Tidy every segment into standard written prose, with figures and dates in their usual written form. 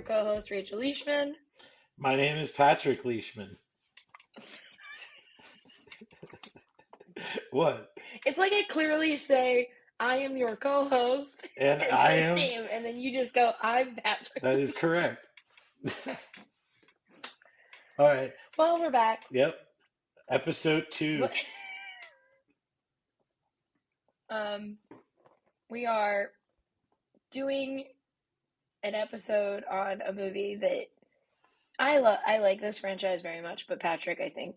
your co-host, Rachel Leishman. My name is Patrick Leishman. What? It's like I clearly say, I am your co-host, And and I your am. name, and then you just go, I'm Patrick. That is correct. All right. Well, we're back. Yep. Episode 2. um, we are doing an episode on a movie that I love. I like this franchise very much, but Patrick, I think,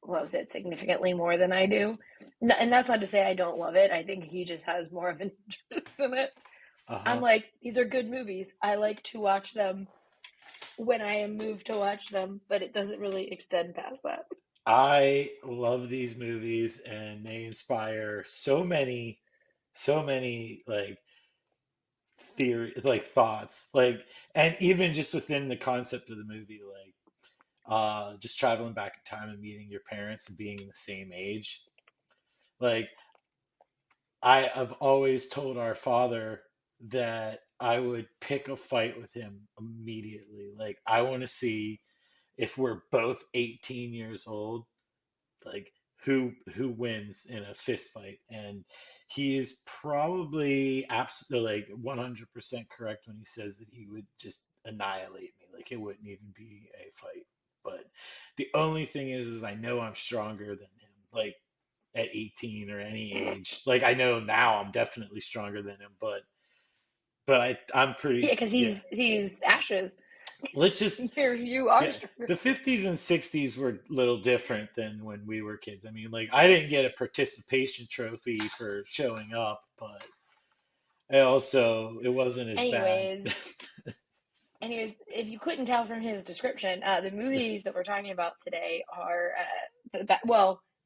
loves it significantly more than I do. And that's not to say I don't love it. I think he just has more of an interest in it. I'm Uh-huh. like, these are good movies. I like to watch them when I am moved to watch them, but it doesn't really extend past that. I love these movies and they inspire so many like theory like thoughts. Like and even just within the concept of the movie, like just traveling back in time and meeting your parents and being the same age. Like I've always told our father that I would pick a fight with him immediately. Like, I want to see if we're both 18 years old, like who wins in a fist fight. And he is probably absolutely like 100% correct when he says that he would just annihilate me. Like, it wouldn't even be a fight. But the only thing is I know I'm stronger than him. Like at 18 or any age. Like I know now I'm definitely stronger than him, but I'm Yeah, pretty because yeah. he's Ashes. Let's just You are yeah. stronger. The 50s and 60s were a little different than when we were kids. I mean, like I didn't get a participation trophy for showing up, but I also it wasn't as bad. Anyways, anyways, if you couldn't tell from his description, the movies that we're talking about today are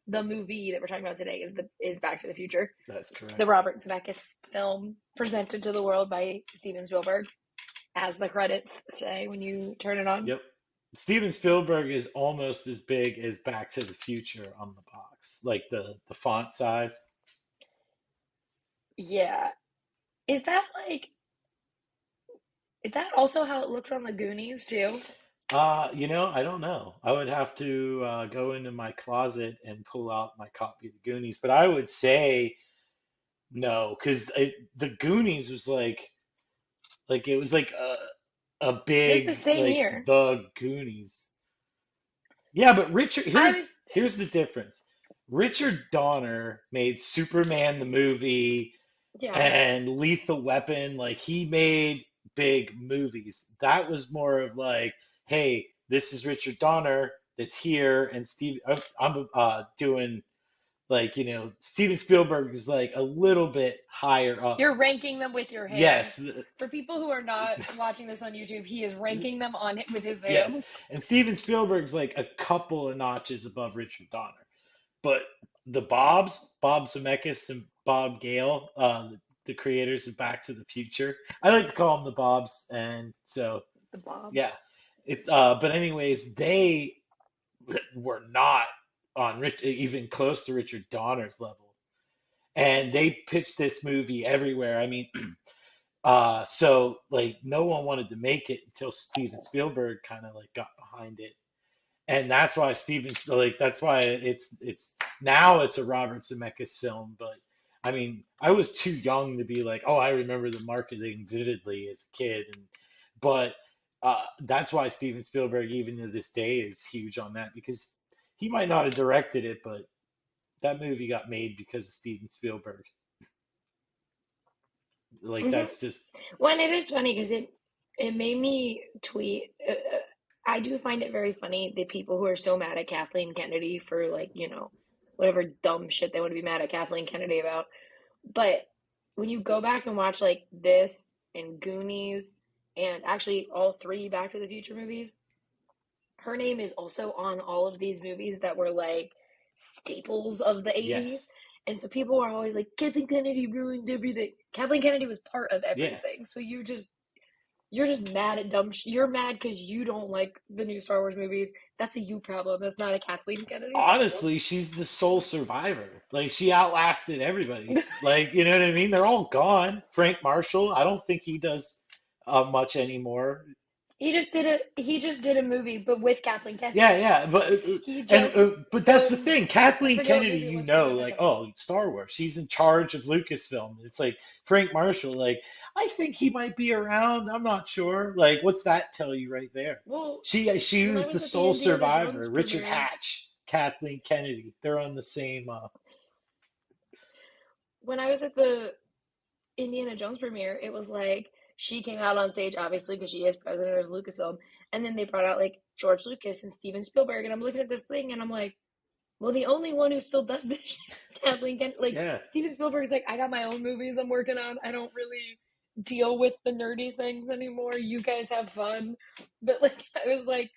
the movie that we're talking about today is Back to the Future, That's the correct. Robert Zemeckis film presented to the world by Steven Spielberg, as the credits say when you turn it on. Yep. Steven Spielberg is almost as big as Back to the Future on the box, like the font size. Yeah, is that like is that also how it looks on the Goonies too? I don't know. I would have to go into my closet and pull out my copy of the Goonies, but I would say no, because the Goonies was like it was like a It was the big same like year. the Goonies. Yeah, but Richard, I here's was here's the difference. Richard Donner made Superman the movie Yeah. and Lethal Weapon. Like he made big movies. That was more of like, hey, this is Richard Donner that's here, and I'm doing like Steven Spielberg is like a little bit higher up. You're ranking them with your Yes, hands. For people who are not watching this on YouTube, he is ranking them on it with his yes, hands. and Steven Spielberg's like a couple of notches above Richard Donner. But Bob Zemeckis and Bob Gale, the creators of Back to the Future, I like to call them the Bobs, and so The yeah, Bobs. it's but anyways, they were not on even close to Richard Donner's level, and they pitched this movie everywhere. I mean, so like no one wanted to make it until Steven Spielberg kind of like got behind it, and that's why that's why it's now it's a Robert Zemeckis film. But I mean, I was too young to be like, oh, I remember the marketing vividly as a kid, and but that's why Steven Spielberg, even to this day, is huge on that because he might not have directed it, but that movie got made because of Steven Spielberg. Like Mm-hmm. that's just Well, and it is funny because it made me tweet. I do find it very funny the people who are so mad at Kathleen Kennedy for like whatever dumb shit they want to be mad at Kathleen Kennedy about. But when you go back and watch like this and Goonies and actually all three Back to the Future movies, her name is also on all of these movies that were like staples of the 80s. yes, And so people are always like, Kathleen Kennedy ruined everything. Kathleen Kennedy was part of yeah. everything. So you're just mad at dumb you're mad because you don't like the new Star Wars movies. That's a you problem. That's not a Kathleen Kennedy problem. Honestly, she's the sole survivor. Like she outlasted everybody. Like you know what I mean? They're all gone. Frank Marshall, I don't think he does much anymore. he just did a movie, but with Kathleen Yeah, Kennedy. yeah, He and just but that's the filmed. thing. I Kathleen forget what Kennedy, movie it was for like, another. oh, Star Wars. She's in charge of Lucasfilm. It's like Frank Marshall. Like, I think he might be around. I'm not sure. Like, what's that tell you right there? Well, She when I was the was at the sole Indiana Jones survivor. Richard premiere, Hatch, Kathleen Kennedy. They're on the same. when I was at the Indiana Jones premiere, it was like she came out on stage, obviously, because she is president of Lucasfilm, and then they brought out like George Lucas and Steven Spielberg, and I'm looking at this thing, and I'm like, well, the only one who still does this shit is Kathleen Kennedy. Like Yeah, Steven Spielberg's like, I got my own movies I'm working on. I don't really deal with the nerdy things anymore. You guys have fun, but like I was like,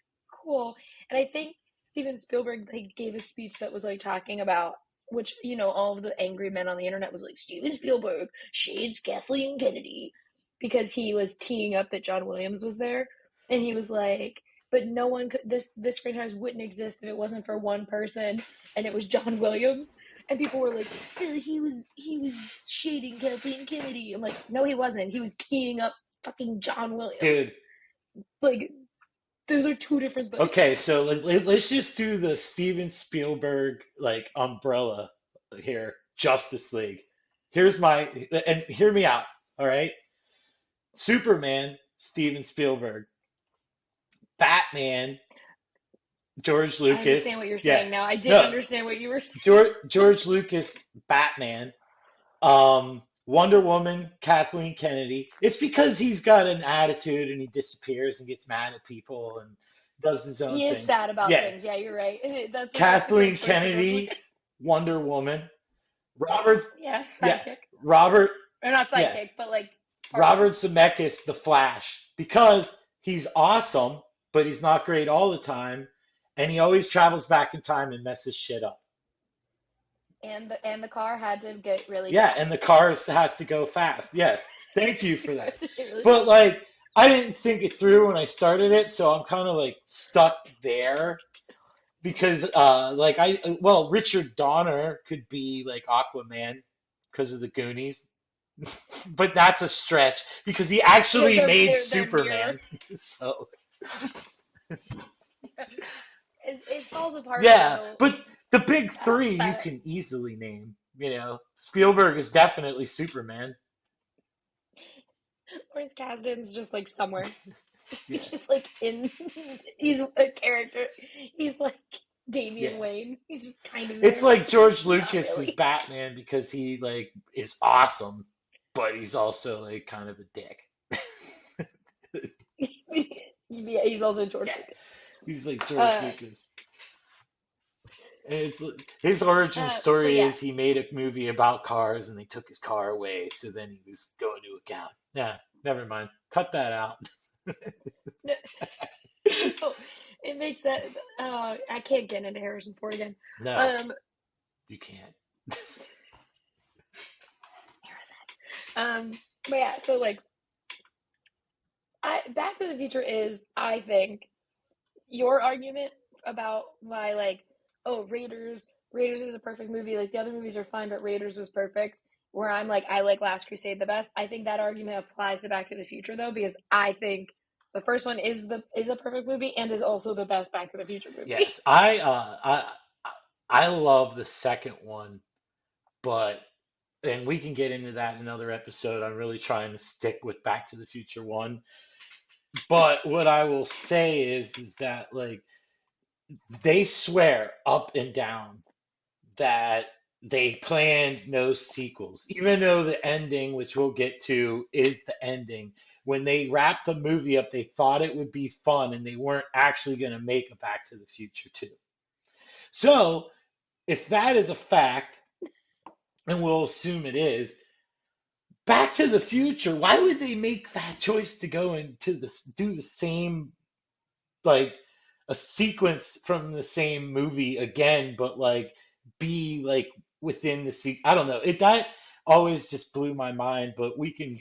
cool. And I think Steven Spielberg like gave a speech that was like talking about which all of the angry men on the internet was like Steven Spielberg shades Kathleen Kennedy because he was teeing up that John Williams was there, and he was like, but no one could this franchise wouldn't exist if it wasn't for one person, and it was John Williams. And people were like, he was shading Kathleen Kennedy. I'm like, no, he wasn't. He was keying up fucking John dude. Williams. Like, those are two different Okay, things. so let's just do the Steven Spielberg like umbrella here. Justice League. Here's my and hear me out. All right. Superman, Steven Spielberg. Batman, George I understand Lucas. what you're Yeah. saying now. I didn't No, understand what you were saying. George Lucas, Batman. Wonder Woman, Kathleen Kennedy. It's because he's got an attitude and he disappears and gets mad at people and does his own He is thing. sad about Yeah. things. Yeah, you're right. That's a great Kathleen choice for George Kennedy, Lucas. Wonder Woman. Robert, Yes, yeah. sidekick. Robert, Or not yeah. sidekick, but like Robert partner. Zemeckis, The Flash, because he's awesome, but he's not great all the time, and he always travels back in time and messes shit up. And the car had to get really Yeah, and the fast. cars has to go fast. Yes, thank you for that. Cars had to get really But fast. like, I didn't think it through when I started it, so I'm kind of like stuck there because, Richard Donner could be like Aquaman because of the Goonies, but that's a stretch because he Because actually they're made they're they're mirror. Superman. So It falls apart a yeah, little. but the big three you That can easily name. Spielberg is definitely Superman. Lawrence Kasdan's just like somewhere. Yeah, He's just like in. He's a character. He's like Damian yeah. Wayne. He's just kind of It's there. like George Not Lucas is really. Batman because he like is awesome, but he's also like kind of a dick. Yeah, he's also George Yeah, Lucas. he's like George Uh, Lucas. And it's his origin but story yeah. is he made a movie about cars and they took his car away, so then he was going to account. Yeah, never mind. Cut that out. No, no, it makes that. I can't get into Harrison Ford again. No, Um, you can't. but yeah. So like, Back to the Future is, I think, your argument about why like, oh, Raiders is a perfect movie, like the other movies are fine, but Raiders was perfect, where I'm like, I like Last Crusade the best. I think that argument applies to Back to the Future though, because I think the first one is a perfect movie and is also the best Back to the Future movie. Yes, I love the second one, but and we can get into that in another episode. I'm really trying to stick with Back to the Future one. But what I will say is that like they swear up and down that they planned no sequels, even though the ending, which we'll get to, is the ending. When they wrapped the movie up, they thought it would be fun and they weren't actually going to make a Back to the Future 2. So, if that is a fact, and we'll assume it is, Back to the Future, why would they make that choice to go into this, do the same, like, a sequence from the same movie again, but like be like within I don't know. That always just blew my mind. But we can.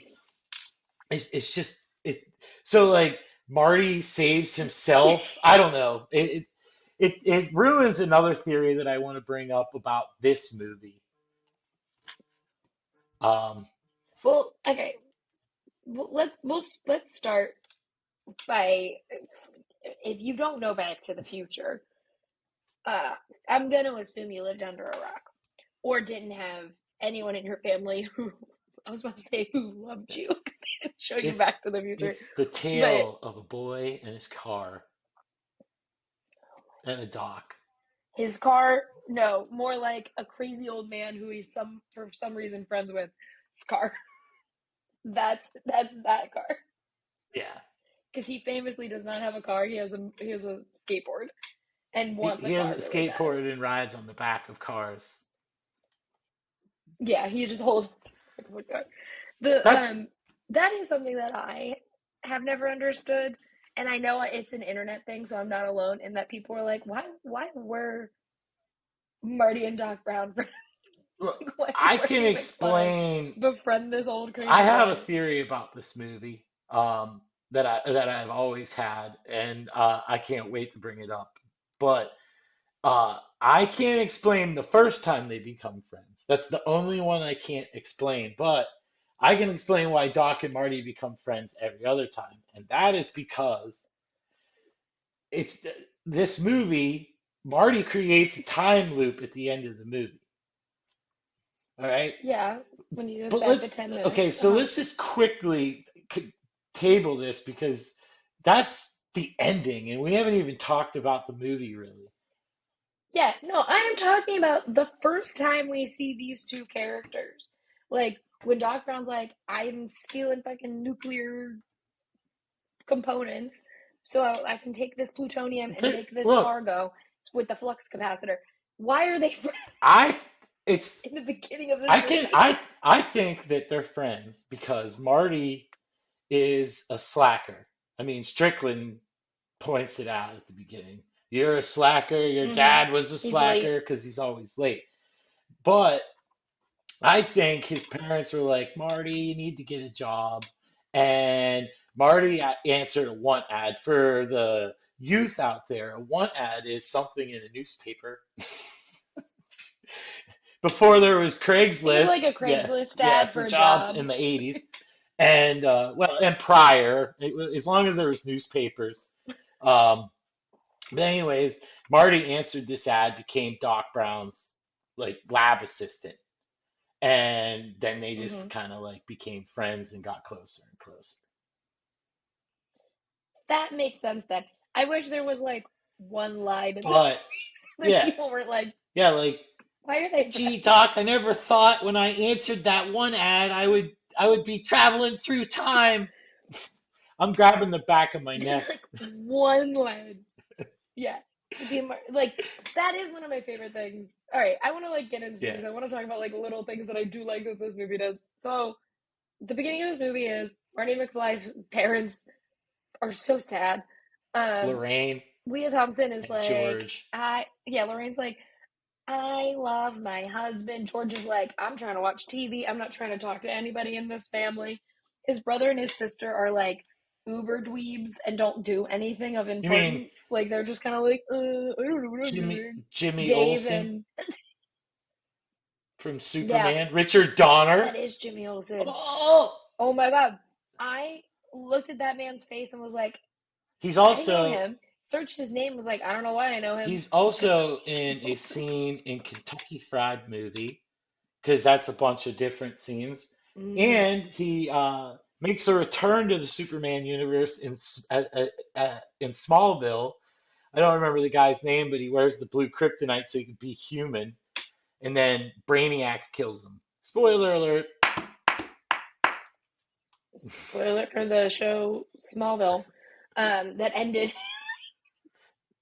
It's just it. So like Marty saves himself. I don't know. It ruins another theory that I want to bring up about this movie. Um, Well, okay, let's start. by if you don't know Back to the Future, uh, I'm gonna assume you lived under a rock or didn't have anyone in your family who I was about to say who loved you and show you It's Back to the Future, it's the but tale of a boy and his car and a dock. his car, no, more like a crazy old man who he's some for some reason friends with. His car, that's that car Yeah. because he famously does not have a car. He has a skateboard and He, wants a he has car a really bad. skateboard and rides on the back of cars. Yeah, he just holds a car. The That's that is something that I have never understood, and I know it's an internet thing, so I'm not alone in that people are like, why were Marty and Doc Brown friends? Well, Like, why did I can Marty McFly explain. befriend this old I crazy have a guy? theory about this movie that I've always had, and I can't wait to bring it up. But I can't explain the first time they become friends. That's the only one I can't explain. But I can explain why Doc and Marty become friends every other time, and that is because this movie. Marty creates a time loop at the end of the movie. All right. Yeah, when he goes But back to let's, 10 okay, minutes. so let's just quickly table this because that's the ending, and we haven't even talked about the movie really. Yeah, no, I am talking about the first time we see these two characters. Like when Doc Brown's like, I'm stealing fucking nuclear components so I can take this plutonium and make this Look, car go with the flux capacitor. Why are they friends I, it's, in the beginning of this I can, movie? I think that they're friends because Marty is a slacker. I mean, Strickland points it out at the beginning. You're a slacker. Your Mm-hmm. dad was a He's late. slacker because he's always late. But I think his parents were like, Marty, you need to get a job. And Marty answered a want ad for the youth out there. A want ad is something in a newspaper. Before there was Think of like Craigslist, a yeah, Craigslist yeah, ad for for jobs in jobs. the 80s. And, well, and prior, as long as there was newspapers. Um, but anyways, Marty answered this ad, became Doc Brown's like lab assistant. And then they just Mm-hmm. kind of like became friends and got closer and closer. That makes sense then. I wish there was like one line in this But movie so that yeah, people were like, yeah, like, why are they gee, friends? Doc, I never thought when I answered that one ad I would be traveling through time. I'm grabbing the back of my Just neck. like one line. Yeah. To be like that is one of my favorite things. All right, I want to like get into it Yeah, because I want to talk about like little things that I do like that this movie does. So the beginning of this movie is Marty McFly's parents are so sad. Um, Lorraine Leah Thompson is and like, George. Lorraine's like, I love my husband. George is like, I'm trying to watch TV. I'm not trying to talk to anybody in this family. His brother and his sister are like uber dweebs and don't do anything of You mean importance. Like they're just kind of like, I don't know what I'm Jimmy doing. Jimmy Dave Olsen and from yeah, Superman? Richard Donner. that is Jimmy Olsen. Oh, Oh my god, I looked at that man's face and was like, he's I know also him. Searched his name, was like, I don't know why I know him. he's It's because also it's Jimmy in a Olsen. scene in Kentucky Fried Movie because that's a bunch of different scenes. Mm-hmm. And he makes a return to the Superman universe in Smallville. I don't remember the guy's name, but he wears the blue kryptonite so he can be human. And then Brainiac kills him. Spoiler alert. Spoiler for the show Smallville, that ended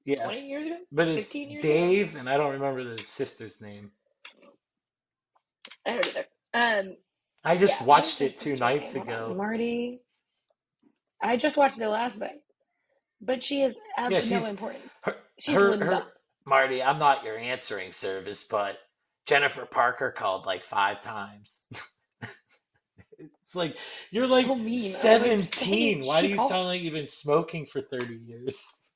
Yeah, 20 years ago, but it's 15 years ago. Dave, and I don't remember the sister's name. I don't either. Um, I just yeah, what is watched his it two sister's nights name? Hold on, ago. Marty. I just watched it last night, but she is Yeah, of no she's importance. her She's her Linda. Marty, I'm not your answering service, but Jennifer Parker called like 5 times. It's like you're So like mean. I was like, just say 17. Why do she you called. sound like you've been smoking for 30 years?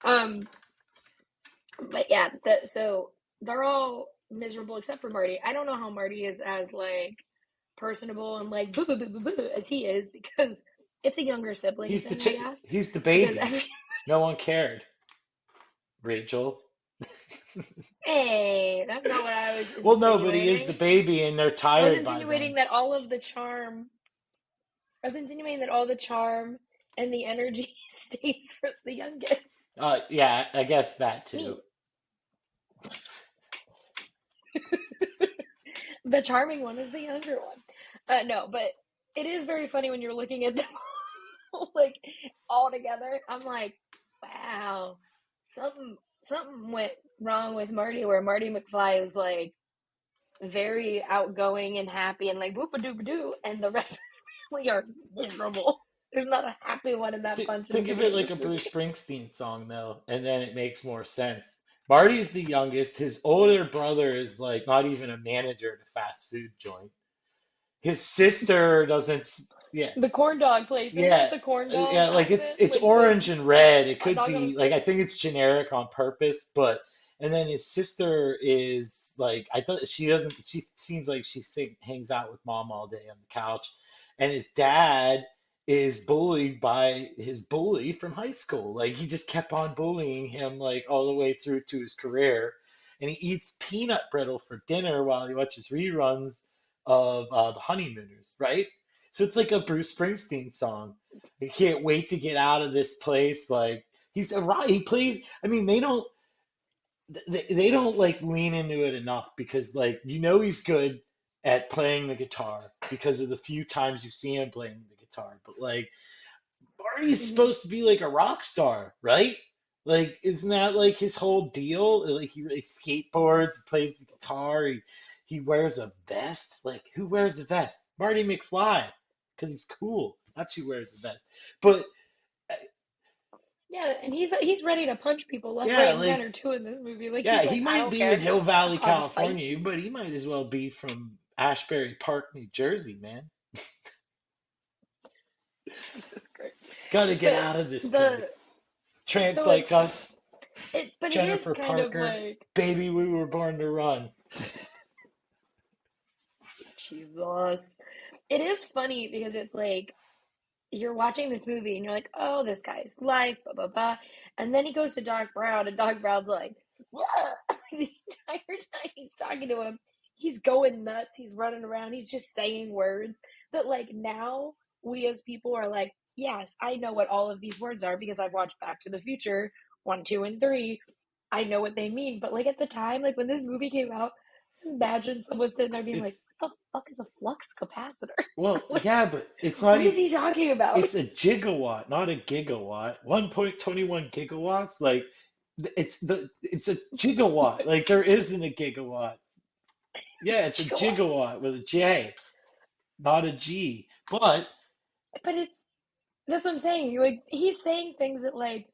Um, but yeah, so they're all miserable except for Marty. I don't know how Marty is as like personable and like boo, boo, boo, boo, boo, as he is because It's a younger sibling He's the thing, I guess, he's the because baby. every No one cared. Rachel. hey, that's not what I was Well, no, but he is the insinuating. baby, and they're I was tired by insinuating then. that all of the charm. I was insinuating that all the charm and the energy stays for the youngest. Yeah, I guess that too. Me, the charming one is the younger one. No, but it is very funny when you're looking at them like all together. I'm like, wow, something went wrong with Marty, where Marty McFly is like very outgoing and happy and like boop a doop a doo, and the rest of his family are miserable. There's not a happy one in that bunch in the Think of it beginning of like this a Bruce movie. Springsteen song, though, and then it makes more sense. Marty's the youngest. His older brother is like not even a manager at a fast food joint. His sister doesn't. Yeah, The corn dog place, isn't it yeah, the corn dog yeah. Like outfit? it's Like the orange and red. It hot could dog on a be like I stick? think it's generic on purpose, but and then his sister is like I thought she doesn't. She seems like hangs out with mom all day on the couch, and his dad is bullied by his bully from high school. Like he just kept on bullying him like all the way through to his career, and he eats peanut brittle for dinner while he watches reruns of The Honeymooners, right? So it's like a Bruce Springsteen song. I can't wait to get out of this place. Like he's a right. He plays. I mean, they don't like lean into it enough because like he's good at playing the guitar because of the few times you see him playing the guitar. But like Barney's Mm-hmm. supposed to be like a rock star, right? Like, isn't that like his whole deal? Like he skateboards, plays the guitar, he wears a vest. Like who wears a vest? Marty McFly, because he's cool. That's who wears a vest. But Yeah, and he's ready to punch people left, yeah, right, and like center too in this movie. Like yeah, he's he like, I might don't be in care, Hill I'll Valley, cause a fight. California, but he might as well be from Ashbury Park, New Jersey, man. Jesus Christ! Got to get But out of this the place. Tramps so it like us, but it is Jennifer kind of Parker, like baby, we were born to run. Jesus. It is funny because it's like you're watching this movie and you're like, oh, this guy's life, blah blah blah, and then he goes to Doc Brown, and Doc Brown's like, the entire time he's talking to him, he's going nuts, he's running around, he's just saying words that like now we as people are like, yes, I know what all of these words are because I've watched Back to the Future 1, 2, and 3. I know what they mean, but like at the time, like when this movie came out, just imagine someone sitting there being like, It's what the fuck is a flux capacitor? well, Like, yeah, but it's not. what is he talking about? It's a gigawatt, not a gigawatt. 1.21 gigawatts. Like it's a gigawatt. Like there isn't a gigawatt. Yeah, it's a gigawatt with a J, not a G. But But it's that's what I'm saying. Like he's saying things that like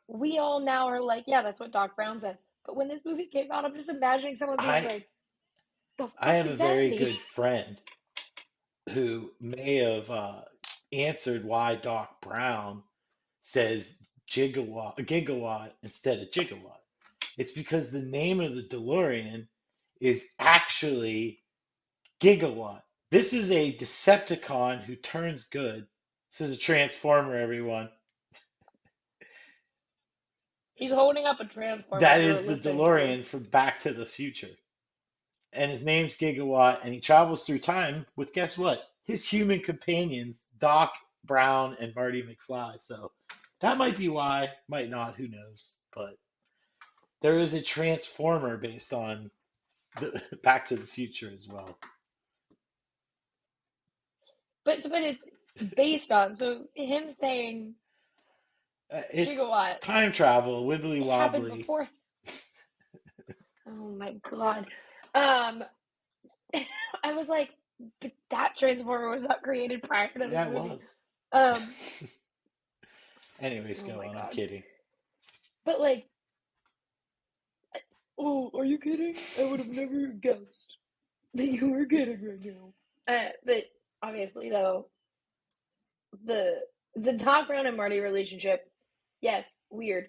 we all now are like, yeah, that's what Doc Brown said. But when this movie came out, I'm just imagining someone being I like, the I fuck have a does that very mean? good friend who may have answered why Doc Brown says gigawatt instead of gigawatt. It's because the name of the DeLorean is actually Gigawatt. This is a Decepticon who turns good. This is a Transformer, everyone. He's holding up a transformer That we were is the listening to. DeLorean from Back to the Future. And his name's Gigawatt, and he travels through time with guess what? His human companions, Doc Brown and Marty McFly. So that might be why, might not, who knows. But there is a Transformer based on the Back to the Future as well. But it's based on so him saying It's gigawatt time travel, wibbly happened wobbly. before. Oh my god. Um I was like, but that transformer was not created prior to this Yeah, it movie. was. Um Anyways, oh go my on. I'm god. kidding. But like, oh, are you kidding? I would have never guessed that you were kidding right now. But obviously, though, the the Doc Brown and Marty relationship, yes, weird.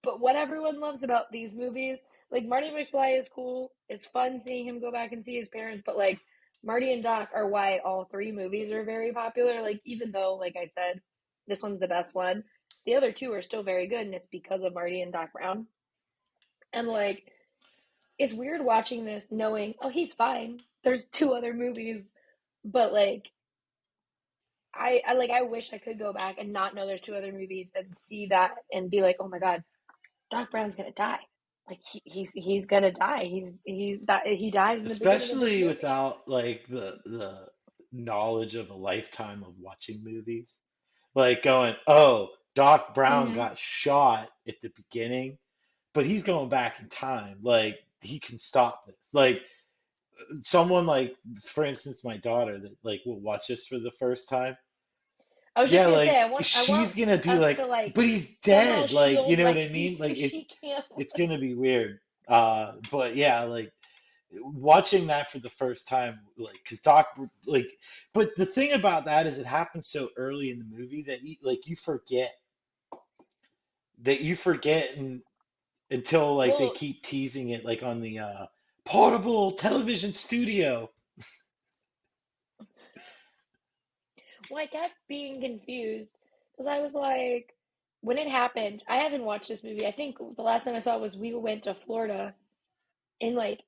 But what everyone loves about these movies, like Marty McFly is cool. It's fun seeing him go back and see his parents. But like Marty and Doc are why all three movies are very popular. Like, even though, like I said, this one's the best one, the other two are still very good, and it's because of Marty and Doc Brown. And like, it's weird watching this knowing, oh, he's fine. There's two other movies, but like, I wish I could go back and not know there's two other movies and see that and be like, oh my god, Doc Brown's gonna die. Like he's gonna die. He dies in the beginning of this Especially movie. without like the knowledge of a lifetime of watching movies. Like going, oh, Doc Brown Mm-hmm. got shot at the beginning, but he's going back in time. Like he can stop this. Like someone like, for instance, my daughter that like will watch this for the first time. I was just Yeah, gonna say like I she's want gonna be us like, to like but he's somehow dead. Like, you shield know what I Lexi mean? so Like she can't. it's gonna be weird. But yeah, like watching that for the first time, like, because Doc, like, but the thing about that is it happens so early in the movie that like you forget until like they Well, keep teasing it, like on the portable television studio. well, I kept being confused because I was like, when it happened, I haven't watched this movie. I think the last time I saw it was we went to Florida in like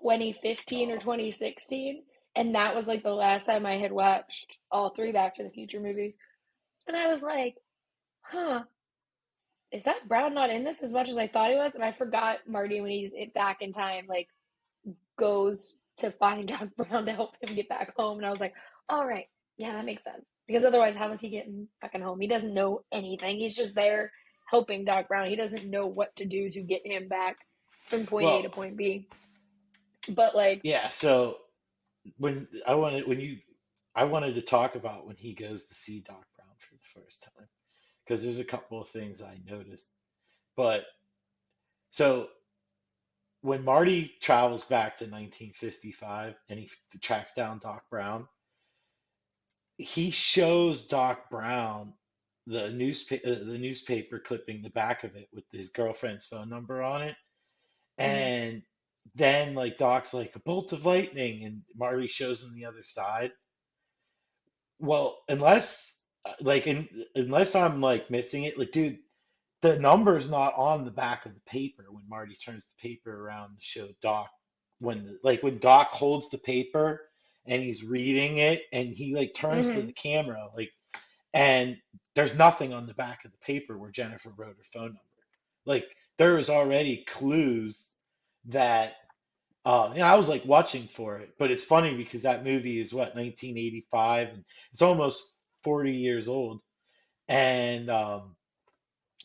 2015 or 2016, and that was like the last time I had watched all three Back to the Future movies. And I was like, huh, is that Brown not in this as much as I thought he was? And I forgot Marty when he's back in time, like goes to find Doc Brown to help him get back home. And I was like, all right, yeah, that makes sense. Because otherwise, how is he getting fucking home? He doesn't know anything. He's just there helping Doc Brown. He doesn't know what to do to get him back from point A to Well, point B. But like, yeah. So I wanted to talk about when he goes to see Doc Brown for the first time because there's a couple of things I noticed. But so when Marty travels back to 1955 and he tracks down Doc Brown, he shows Doc Brown the newspaper clipping, the back of it with his girlfriend's phone number on it, mm-hmm, and then like Doc's like a bolt of lightning, and Marty shows him the other side. Well, unless I'm like missing it, like dude, the number's not on the back of the paper when Marty turns the paper around to show Doc when Doc holds the paper and he's reading it and he like turns to mm-hmm. the camera like and there's nothing on the back of the paper where Jennifer wrote her phone number. Like there is already clues that I was like watching for it, but it's funny because that movie is what 1985 and it's almost 40 years old and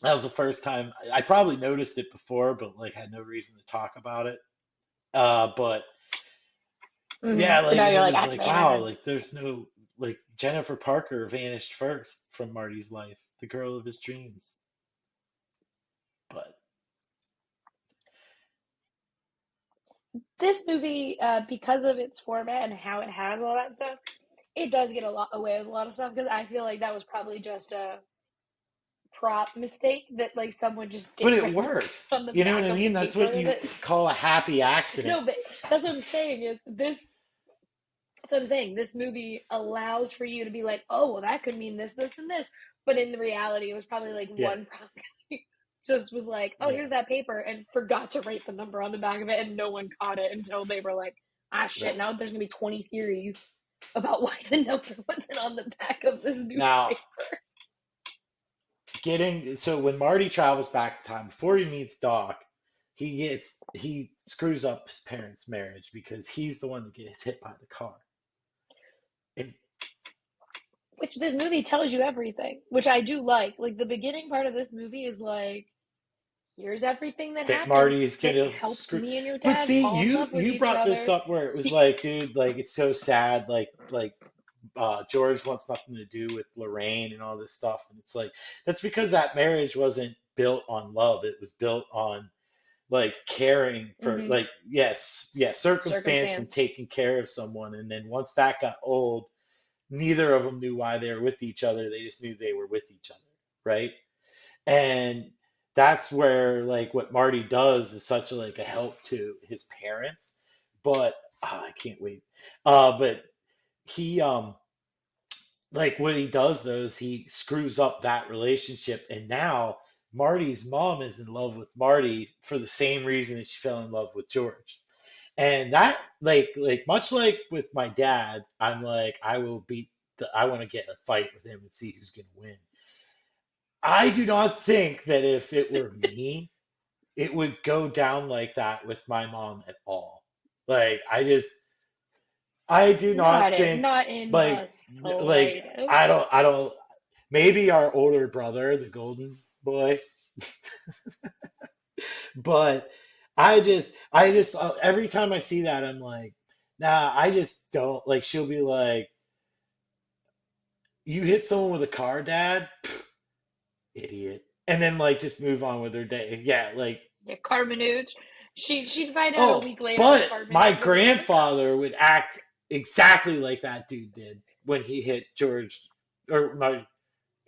that was the first time I probably noticed it before, but like had no reason to talk about it. But Mm-hmm. yeah, So like, now and you're it like was like, actually wow, interested. like there's no, like Jennifer Parker vanished first from Marty's life, the girl of his dreams. But This movie, because of its format and how it has all that stuff, it does get a lot away with a lot of stuff because I feel like that was probably just a prop mistake that like someone just but didn't it write works. on the You know what back I of the mean? That's what paper you that call a happy accident. no, but that's what I'm saying. It's this. That's what I'm saying. This movie allows for you to be like, oh, well, that could mean this, this, and this. But in the reality, it was probably like Yeah, one prop guy just was like, oh, yeah, here's that paper, and forgot to write the number on the back of it, and no one caught it until they were like, ah, shit. right. Now there's gonna be 20 theories about why the number wasn't on the back of this Now, newspaper. getting so when Marty travels back in time before he meets Doc, he screws up his parents' marriage because he's the one that gets hit by the car. And Which this movie tells you everything, which I do like. Like the beginning part of this movie is like, here's everything that that happened Marty's that gonna helped screw. me and your But dad see, fall in you love with you each brought this other. up where it was like, dude, like it's so sad. George wants nothing to do with Lorraine and all this stuff, and it's like that's because that marriage wasn't built on love. It was built on like caring for Mm-hmm. like yes, circumstance and Circumstance. taking care of someone. And then once that got old, neither of them knew why they were with each other. They just knew they were with each other, right? And that's where like what Marty does is such a, like a help to his parents. But I can't wait. But he like what he does though is he screws up that relationship, and now Marty's mom is in love with Marty for the same reason that she fell in love with George. And that like much like with my dad, I'm like I will beat I want to get in a fight with him and see who's going to win. I do not think that if it were me, it would go down like that with my mom at all. Like I do Not not it, think not in like the like slightest. I don't maybe our older brother, the golden boy, but every time I see that I'm like, nah, I just don't like she'll be like, you hit someone with a car, dad? Pff, idiot. And then like just move on with her day. Yeah, like Yeah, car manooge. She'd find out a oh, week later that but car my manooge with a car. grandfather would act exactly like that dude did when he hit George or my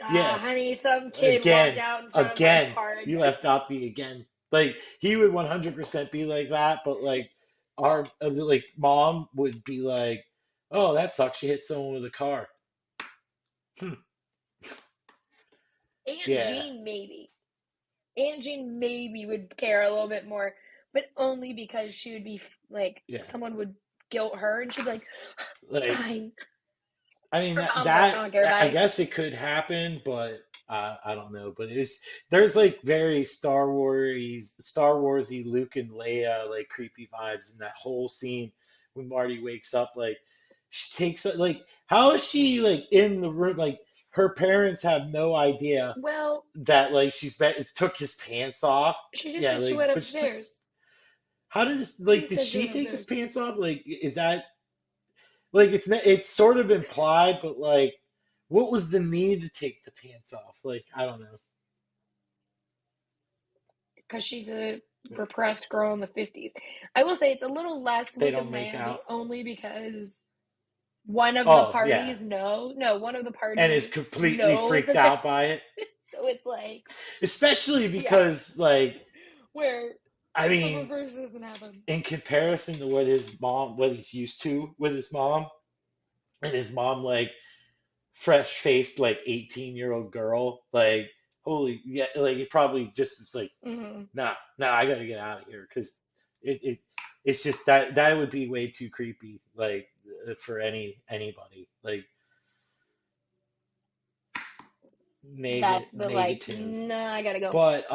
Ah, yeah, honey, some kid walked again, out in front of my again, car you again. left out the again. Like he would 100% be like that, but like our like mom would be like, "Oh, that sucks. You hit someone with a car." Hmm. Aunt Yeah, Jean maybe. Aunt Jean maybe would care a little bit more, but only because she would be like yeah. someone would guilt her and she'd be like, Like fine. I mean Her mom's like, I don't care, I bye. guess it could happen, but I don't know. But it's there's like very Star Warsy Luke and Leia like creepy vibes in that whole scene when Marty wakes up. Like she takes like how is she like in the room? Like her parents have no idea Well, that like took his pants off. she just Yeah, said she like went but she took upstairs. how did this She like just did said she she went take his upstairs. pants off? Like is that like it's sort of implied, but like, what was the need to take the pants off? Like, I don't know. Because she's a repressed girl in the 50s. I will say it's a little less They with the don't make Miami out. only because one of the Oh yeah, parties no, one of the and is parties completely knows freaked that they're out by it, so it's like, especially yeah, because like, where I the mean, reverse doesn't happen. in comparison to what he's used to with his mom, and his mom like fresh faced like 18-year-old girl, like holy yeah, like he probably just was like Hmm. nah, I gotta get out of here because it it's just that would be way too creepy, like for anybody, like That's the like, negative. nah, I gotta go. But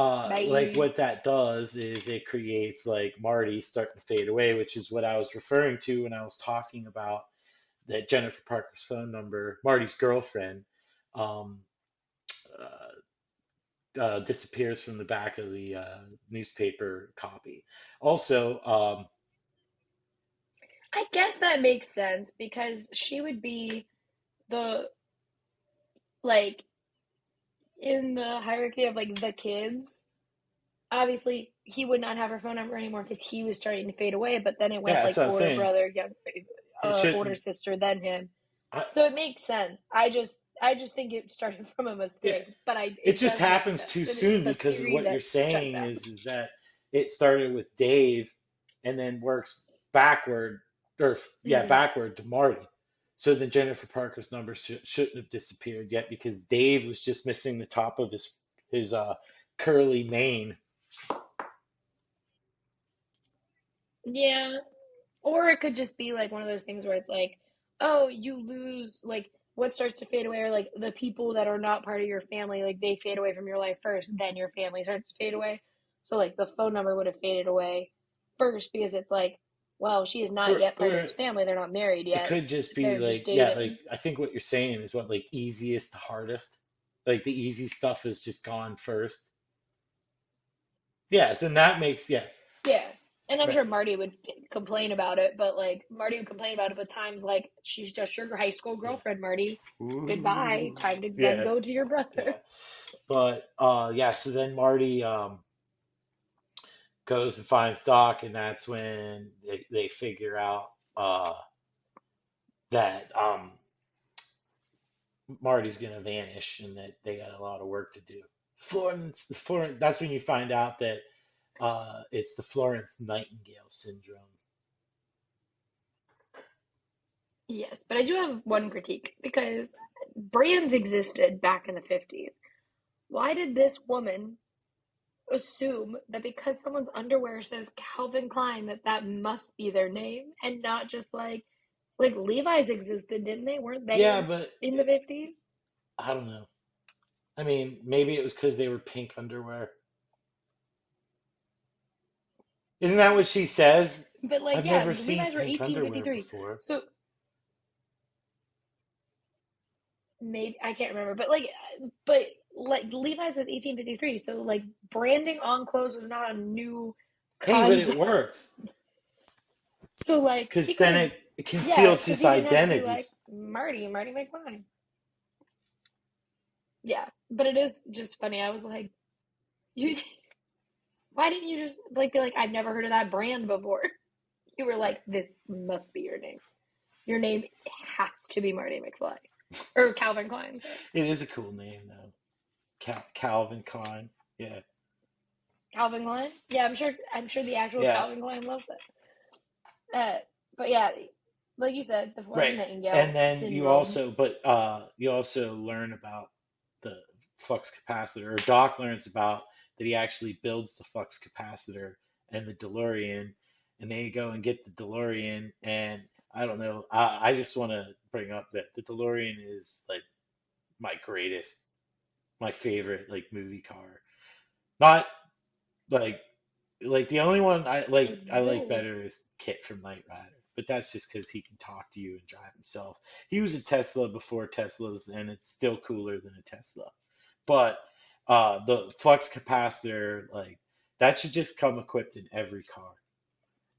like Bye. what that does is it creates like Marty starting to fade away, which is what I was referring to when I was talking about that Jennifer Parker's phone number, Marty's girlfriend, um, uh, disappears from the back of the newspaper copy. Also, I guess that makes sense because she would be the like in the hierarchy of like the kids. Obviously, he would not have her phone number anymore because he was starting to fade away. But then it went yeah, that's like what I'm older saying. brother, young, It older shouldn't. sister, then him. I, So it makes sense. I just think it started from a yeah, mistake, but it it just does make happens sense, too and soon it's a because theory what you're that checks saying out. is that it started with Dave and then works backward or yeah Mm-hmm. backward to Marty. So then Jennifer Parker's number shouldn't have disappeared yet because Dave was just missing the top of his curly mane. Yeah, or it could just be like one of those things where it's like, oh, you lose like what starts to fade away are like the people that are not part of your family, like they fade away from your life first, then your family starts to fade away. So like the phone number would have faded away first because it's like, well, she is not yet part of Or his family. They're not married it yet. could just be They're just like yeah, like dating. I think what you're saying is what like easiest to hardest. Like the easy stuff is just gone first. Yeah, then that makes yeah. Yeah. And I'm Right. sure Marty would complain about it, but like Marty would complain about it, but times like she's just your high school Yeah. girlfriend, Marty. Goodbye. Ooh. Time to then Yeah, go to your brother. yeah. But yeah, so then Marty goes and finds Doc, and that's when they figure out that Marty's gonna vanish and that they got a lot of work to do. Florence, that's when you find out that it's the Florence Nightingale syndrome. Yes, but I do have one critique because brands existed back in the 50s. Why did this woman assume that because someone's underwear says Calvin Klein that that must be their name and not just like Levi's existed, didn't they? Weren't Yeah, they but in the 50s? I don't know. I mean, maybe it was because they were pink underwear. Isn't that what she says? But like I've yeah, never seen Levi's were pink underwear 1853. before. So maybe I can't remember, but like Levi's was 1853. So like branding on clothes was not a new Hey, but it concept. works So like he because could then have, it yeah, conceals because his he didn't have to be identity. like Marty McFly. Yeah, but it is just funny. I was like, you, why didn't you just like be like, I've never heard of that brand before? You were Right. like, this must be your name. Your name has to be Marty McFly or Calvin Klein. Sorry, It is a cool name though. Calvin Klein. Yeah. Calvin Klein. Yeah, I'm sure the actual Yeah. Calvin Klein loves that. But yeah, like you said, the Florence Right. And Nightingale then syndrome. you also learn about the flux capacitor, or Doc learns about that he actually builds the flux capacitor and the DeLorean, and they go and get the DeLorean, and I don't know, I just want to bring up that the DeLorean is like my greatest, my favorite like movie car. Not like the only one It I like rules. better is Kit from Knight Rider, but that's just because he can talk to you and drive himself. He was a Tesla before Teslas, and it's still cooler than a Tesla. But the flux capacitor, like that should just come equipped in every car.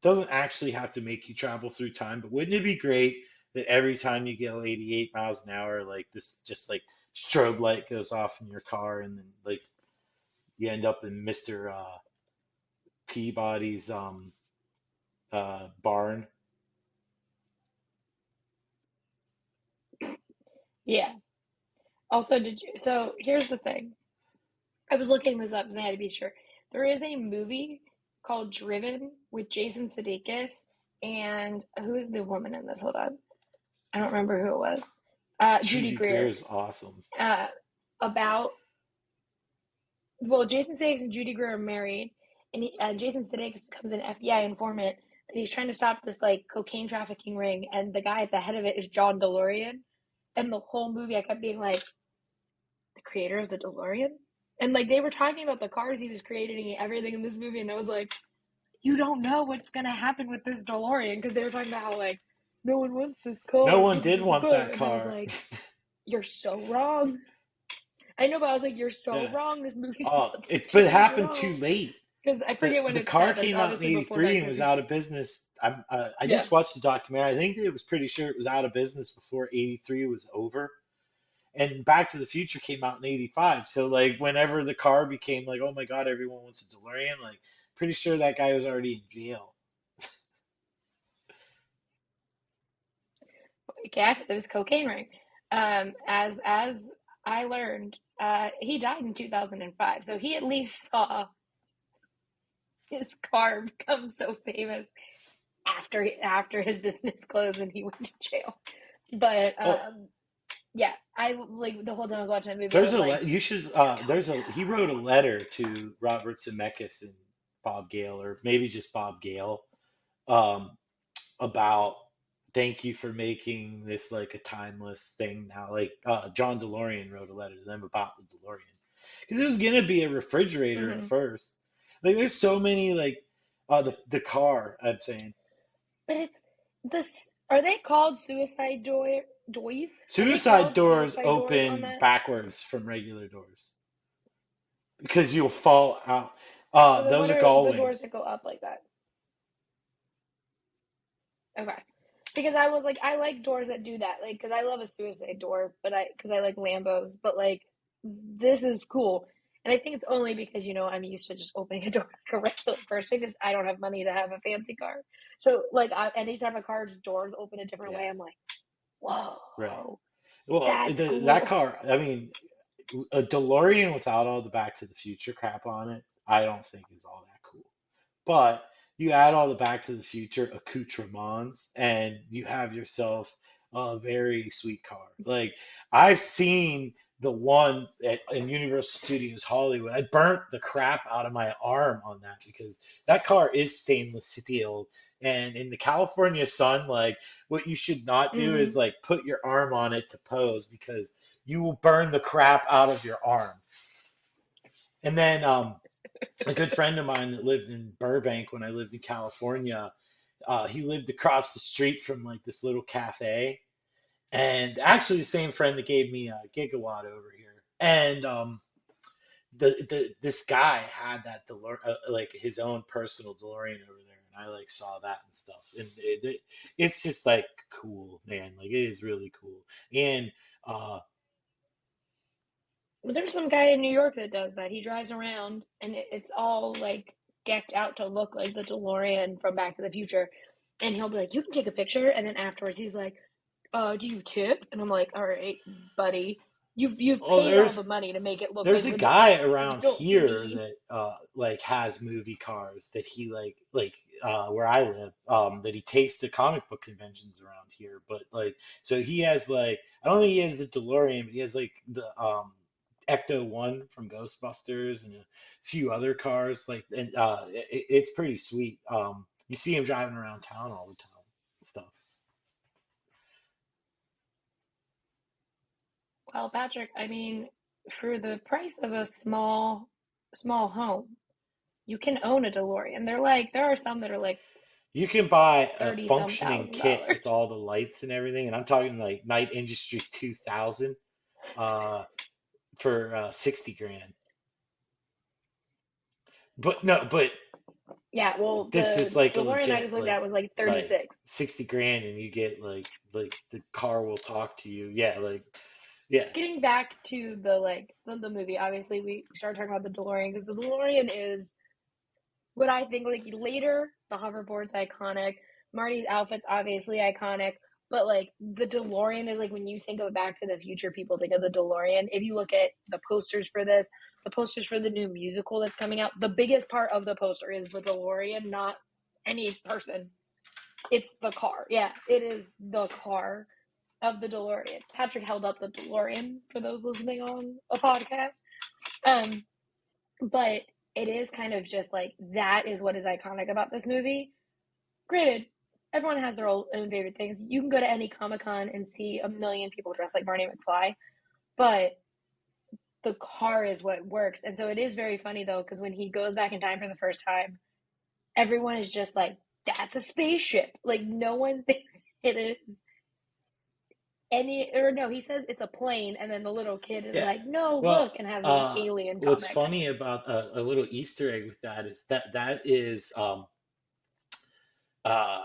Doesn't actually have to make you travel through time, but wouldn't it be great that every time you go 88 miles an hour, like this just like strobe light goes off in your car, and then like you end up in Mr. Peabody's barn. Yeah. Also, did you? So here's the thing. I was looking this up because I had to be sure. There is a movie called Driven with Jason Sudeikis and who's the woman in this? Hold on, I don't remember who it was. Judy Judy Greer Greer. is awesome. Uh, about well, Jason Sudeikis and Judy Greer are married, and Jason Sudeikis becomes an FBI informant that he's trying to stop this like cocaine trafficking ring, and the guy at the head of it is John DeLorean. And the whole movie, I kept being like, the creator of the DeLorean, and like they were talking about the cars he was creating and everything in this movie, and I was like, you don't know what's gonna happen with this DeLorean because they were talking about how like no one wants this No car, one did want that and I was car. like, you're so wrong. I know, but I was like, you're so Yeah. wrong. This movie's about to But it change it happened too all. late. Because I forget when The it's car set, but it's came out in obviously before '83 and was out 1952. of business. I Yeah. just watched the documentary. I think it was pretty sure it was out of business before '83 was over. And Back to the Future came out in '85. So like whenever the car became like, oh my God, everyone wants a DeLorean, like pretty sure that guy was already in jail. Yeah, because it was cocaine ring. As I learned, he died in 2005, so he at least saw his car become so famous after his business closed and he went to jail. But Oh, yeah, I like the whole time I was watching that movie, I was like, you should "You're going there's a he wrote a down." letter to Robert Zemeckis and Bob Gale, or maybe just Bob Gale, um, about thank you for making this like a timeless thing now. Like John DeLorean wrote a letter to them about the DeLorean because it was gonna be a refrigerator at Mm-hmm. first. Like there's so many like the car. I'm saying But it's this. Are they called suicide doors? Are they suicide called doors suicide doors on open that? backwards from regular doors because you'll fall out. So then, Those what are are gull the doors wings. that go up like that? Okay. Because I was like, I like doors that do that, like, because I love a suicide door, because I like Lambos, but like, this is cool. And I think it's only because, I'm used to just opening a door like a regular person because I don't have money to have a fancy car. So, like, anytime a car's doors open a different way, Yeah, I'm like, right. whoa, Well, that's that cool. car. I mean, a DeLorean without all the Back to the Future crap on it, I don't think is all that cool. But you add all the Back to the Future accoutrements, and you have yourself a very sweet car. Like I've seen the one in Universal Studios Hollywood. I burnt the crap out of my arm on that because that car is stainless steel. And in the California sun, like what you should not do is Hmm. like put your arm on it to pose because you will burn the crap out of your arm. And then a good friend of mine that lived in Burbank when I lived in California, he lived across the street from like this little cafe, and actually the same friend that gave me a gigawatt over here. And the this guy had that like his own personal DeLorean over there, and I like saw that and stuff, and it's just like cool, man. Like it is really cool, and uh, But there's some guy in New York that does that. He drives around and it's all like decked out to look like the DeLorean from Back to the Future. And he'll be like, "You can take a picture," and then afterwards he's like, "Do you tip?" And I'm like, "All right, buddy, you've oh, paid all the money to make it look there's like a the guy DeLorean. You around don't here need." that like has movie cars that he where I live that he takes to comic book conventions around here. But like so he has like I don't think he has the DeLorean, but he has like the Ecto One from Ghostbusters and a few other cars like and it's pretty sweet. You see him driving around town all the time and stuff. Well, Patrick, I mean, for the price of a small home, you can own a DeLorean. There are some that are like You can buy a 30 some functioning thousand kit with dollars. all the lights and everything, and I'm talking like Night Industry 2000 uh, for 60 grand. But no, but Yeah, well, this is the like a DeLorean I legit just looked at was like like 36. 60 grand, and you get like the car will talk to you. Yeah, like yeah, Getting back to the movie, obviously we started talking about the DeLorean because the DeLorean is what I think like later the hoverboard's iconic. Marty's outfit's obviously iconic, but like the DeLorean is like when you think of Back to the Future, people think of the DeLorean. If you look at the posters for this, the posters for the new musical that's coming out, the biggest part of the poster is the DeLorean, not any person. It's the car. Yeah, it is the car of the DeLorean. Patrick held up the DeLorean for those listening on a podcast. Um, but it is kind of just like that is what is iconic about this movie. Granted, everyone has their own favorite things. You can go to any Comic Con and see a million people dressed like Marty McFly, but the car is what works. And so it is very funny though, because when he goes back in time for the first time, everyone is just like, "That's a spaceship." Like no one thinks it is any, or no, he says it's a plane, and then the little kid is yeah. like, "No, Well, look," and has an alien what's comic. funny about a little Easter egg with that is that is uh,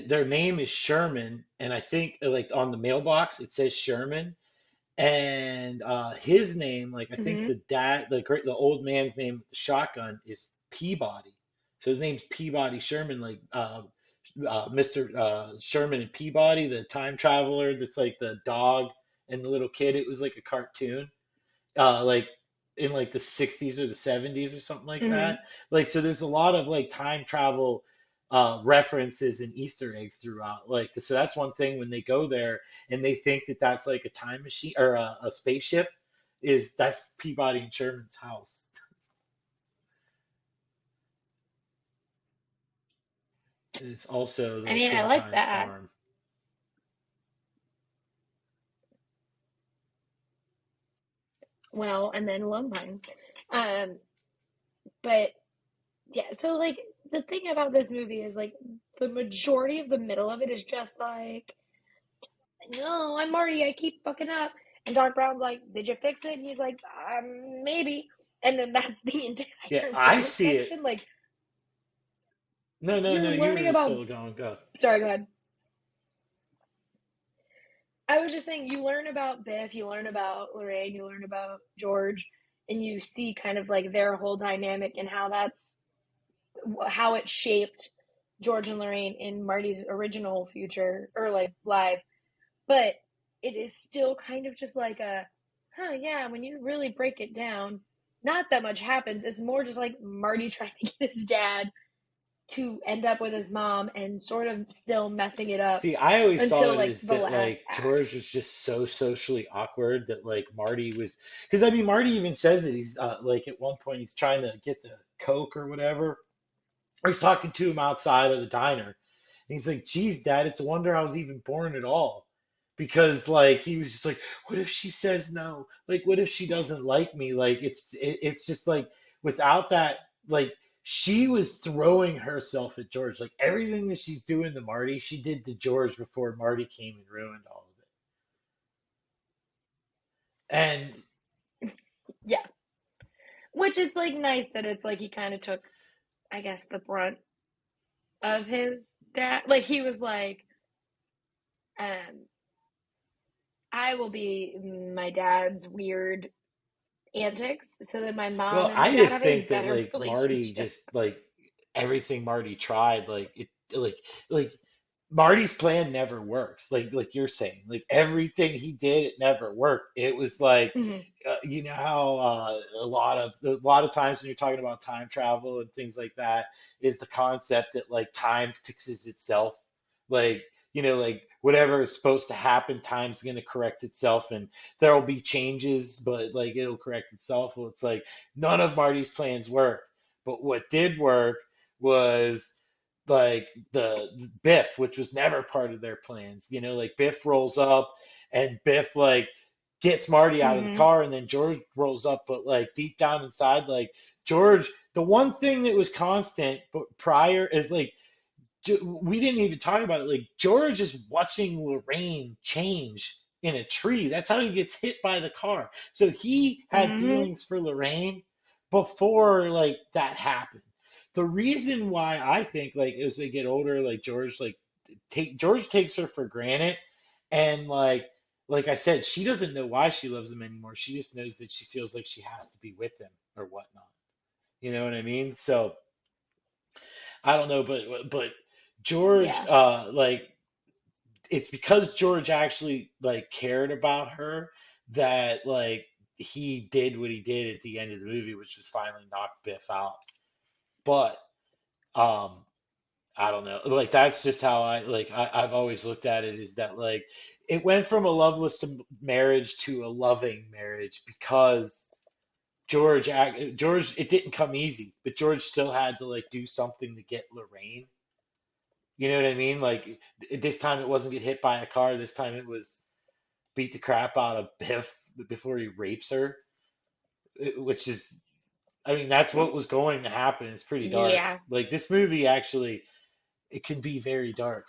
their name is Sherman, and I think like on the mailbox it says Sherman, and his name, like I think Mm-hmm. the old man's name with the shotgun is Peabody. So his name's Peabody Sherman, like Mr. Sherman and Peabody, the time traveler. That's like the dog and the little kid. It was like a cartoon, like in like the 60s or the 70s or something like Mm-hmm. that. Like so, there's a lot of like time travel references and Easter eggs throughout. Like so, that's one thing when they go there and they think that that's like a time machine or a spaceship. Is that's Peabody and Sherman's house. It's also I the mean, I Twin like Pines that. farm. Well, and then Lone Pine. Um, but yeah, so like the thing about this movie is like the majority of the middle of it is just like, "No, I'm Marty, I keep fucking up." And Doc Brown's like, "Did you fix it?" And he's like, maybe. And then that's the Yeah, entire I middle see it. section. Like No, no, no. you're You learning were about. still going. Go. Sorry, go ahead. I was just saying, you learn about Biff, you learn about Lorraine, you learn about George, and you see kind of like their whole dynamic and how it shaped George and Lorraine in Marty's original future or like live. But it is still kind of just like huh, yeah, when you really break it down, not that much happens. It's more just like Marty trying to get his dad to end up with his mom and sort of still messing it up See, I always saw until it like as the that last like George act. was just so socially awkward that like Marty was, because I mean Marty even says that he's like at one point he's trying to get the Coke or whatever, or he's talking to him outside of the diner. And he's like, geez, Dad, it's a wonder I was even born at all. Because like he was just like, what if she says no? Like, what if she doesn't like me? Like it's just like without that, like she was throwing herself at George. Like everything that she's doing to Marty, she did to George before Marty came and ruined all of it. And Yeah. Which is like nice that it's like he kind of took, I guess, the brunt of his dad. Like he was like, um, I will be my dad's weird antics so that my mom well, and my I dad just have a think that better like Marty relationship. just like everything Marty tried, like Marty's plan never works. Like you're saying, like everything he did, it never worked. It was like, Mm-hmm. you know how a lot of times when you're talking about time travel and things like that, is the concept that like time fixes itself. Like like whatever is supposed to happen, time's going to correct itself, and there will be changes, but like it'll correct itself. Well, it's like none of Marty's plans worked, but what did work was like the Biff, which was never part of their plans. Like Biff rolls up and Biff like gets Marty out of the Mm-hmm. car, and then George rolls up, but like deep down inside, like George, the one thing that was constant but prior is like we didn't even talk about it. Like George is watching Lorraine change in a tree. That's how he gets hit by the car. So he had Mm-hmm. feelings for Lorraine before like that happened. The reason why I think like as they get older, like George takes her for granted, and like I said, she doesn't know why she loves him anymore. She just knows that she feels like she has to be with him or whatnot. You know what I mean? So I don't know, but George, Yeah. like it's because George actually like cared about her that like he did what he did at the end of the movie, which was finally knock Biff out. But um, I don't know, like that's just how I've always looked at it, is that like it went from a loveless to marriage to a loving marriage because George, it didn't come easy, but George still had to like do something to get Lorraine. You know what I mean? Like this time it wasn't get hit by a car. This time it was beat the crap out of Biff before he rapes her, which is, I mean, that's what was going to happen. It's pretty dark. Yeah. Like this movie actually, it can be very dark.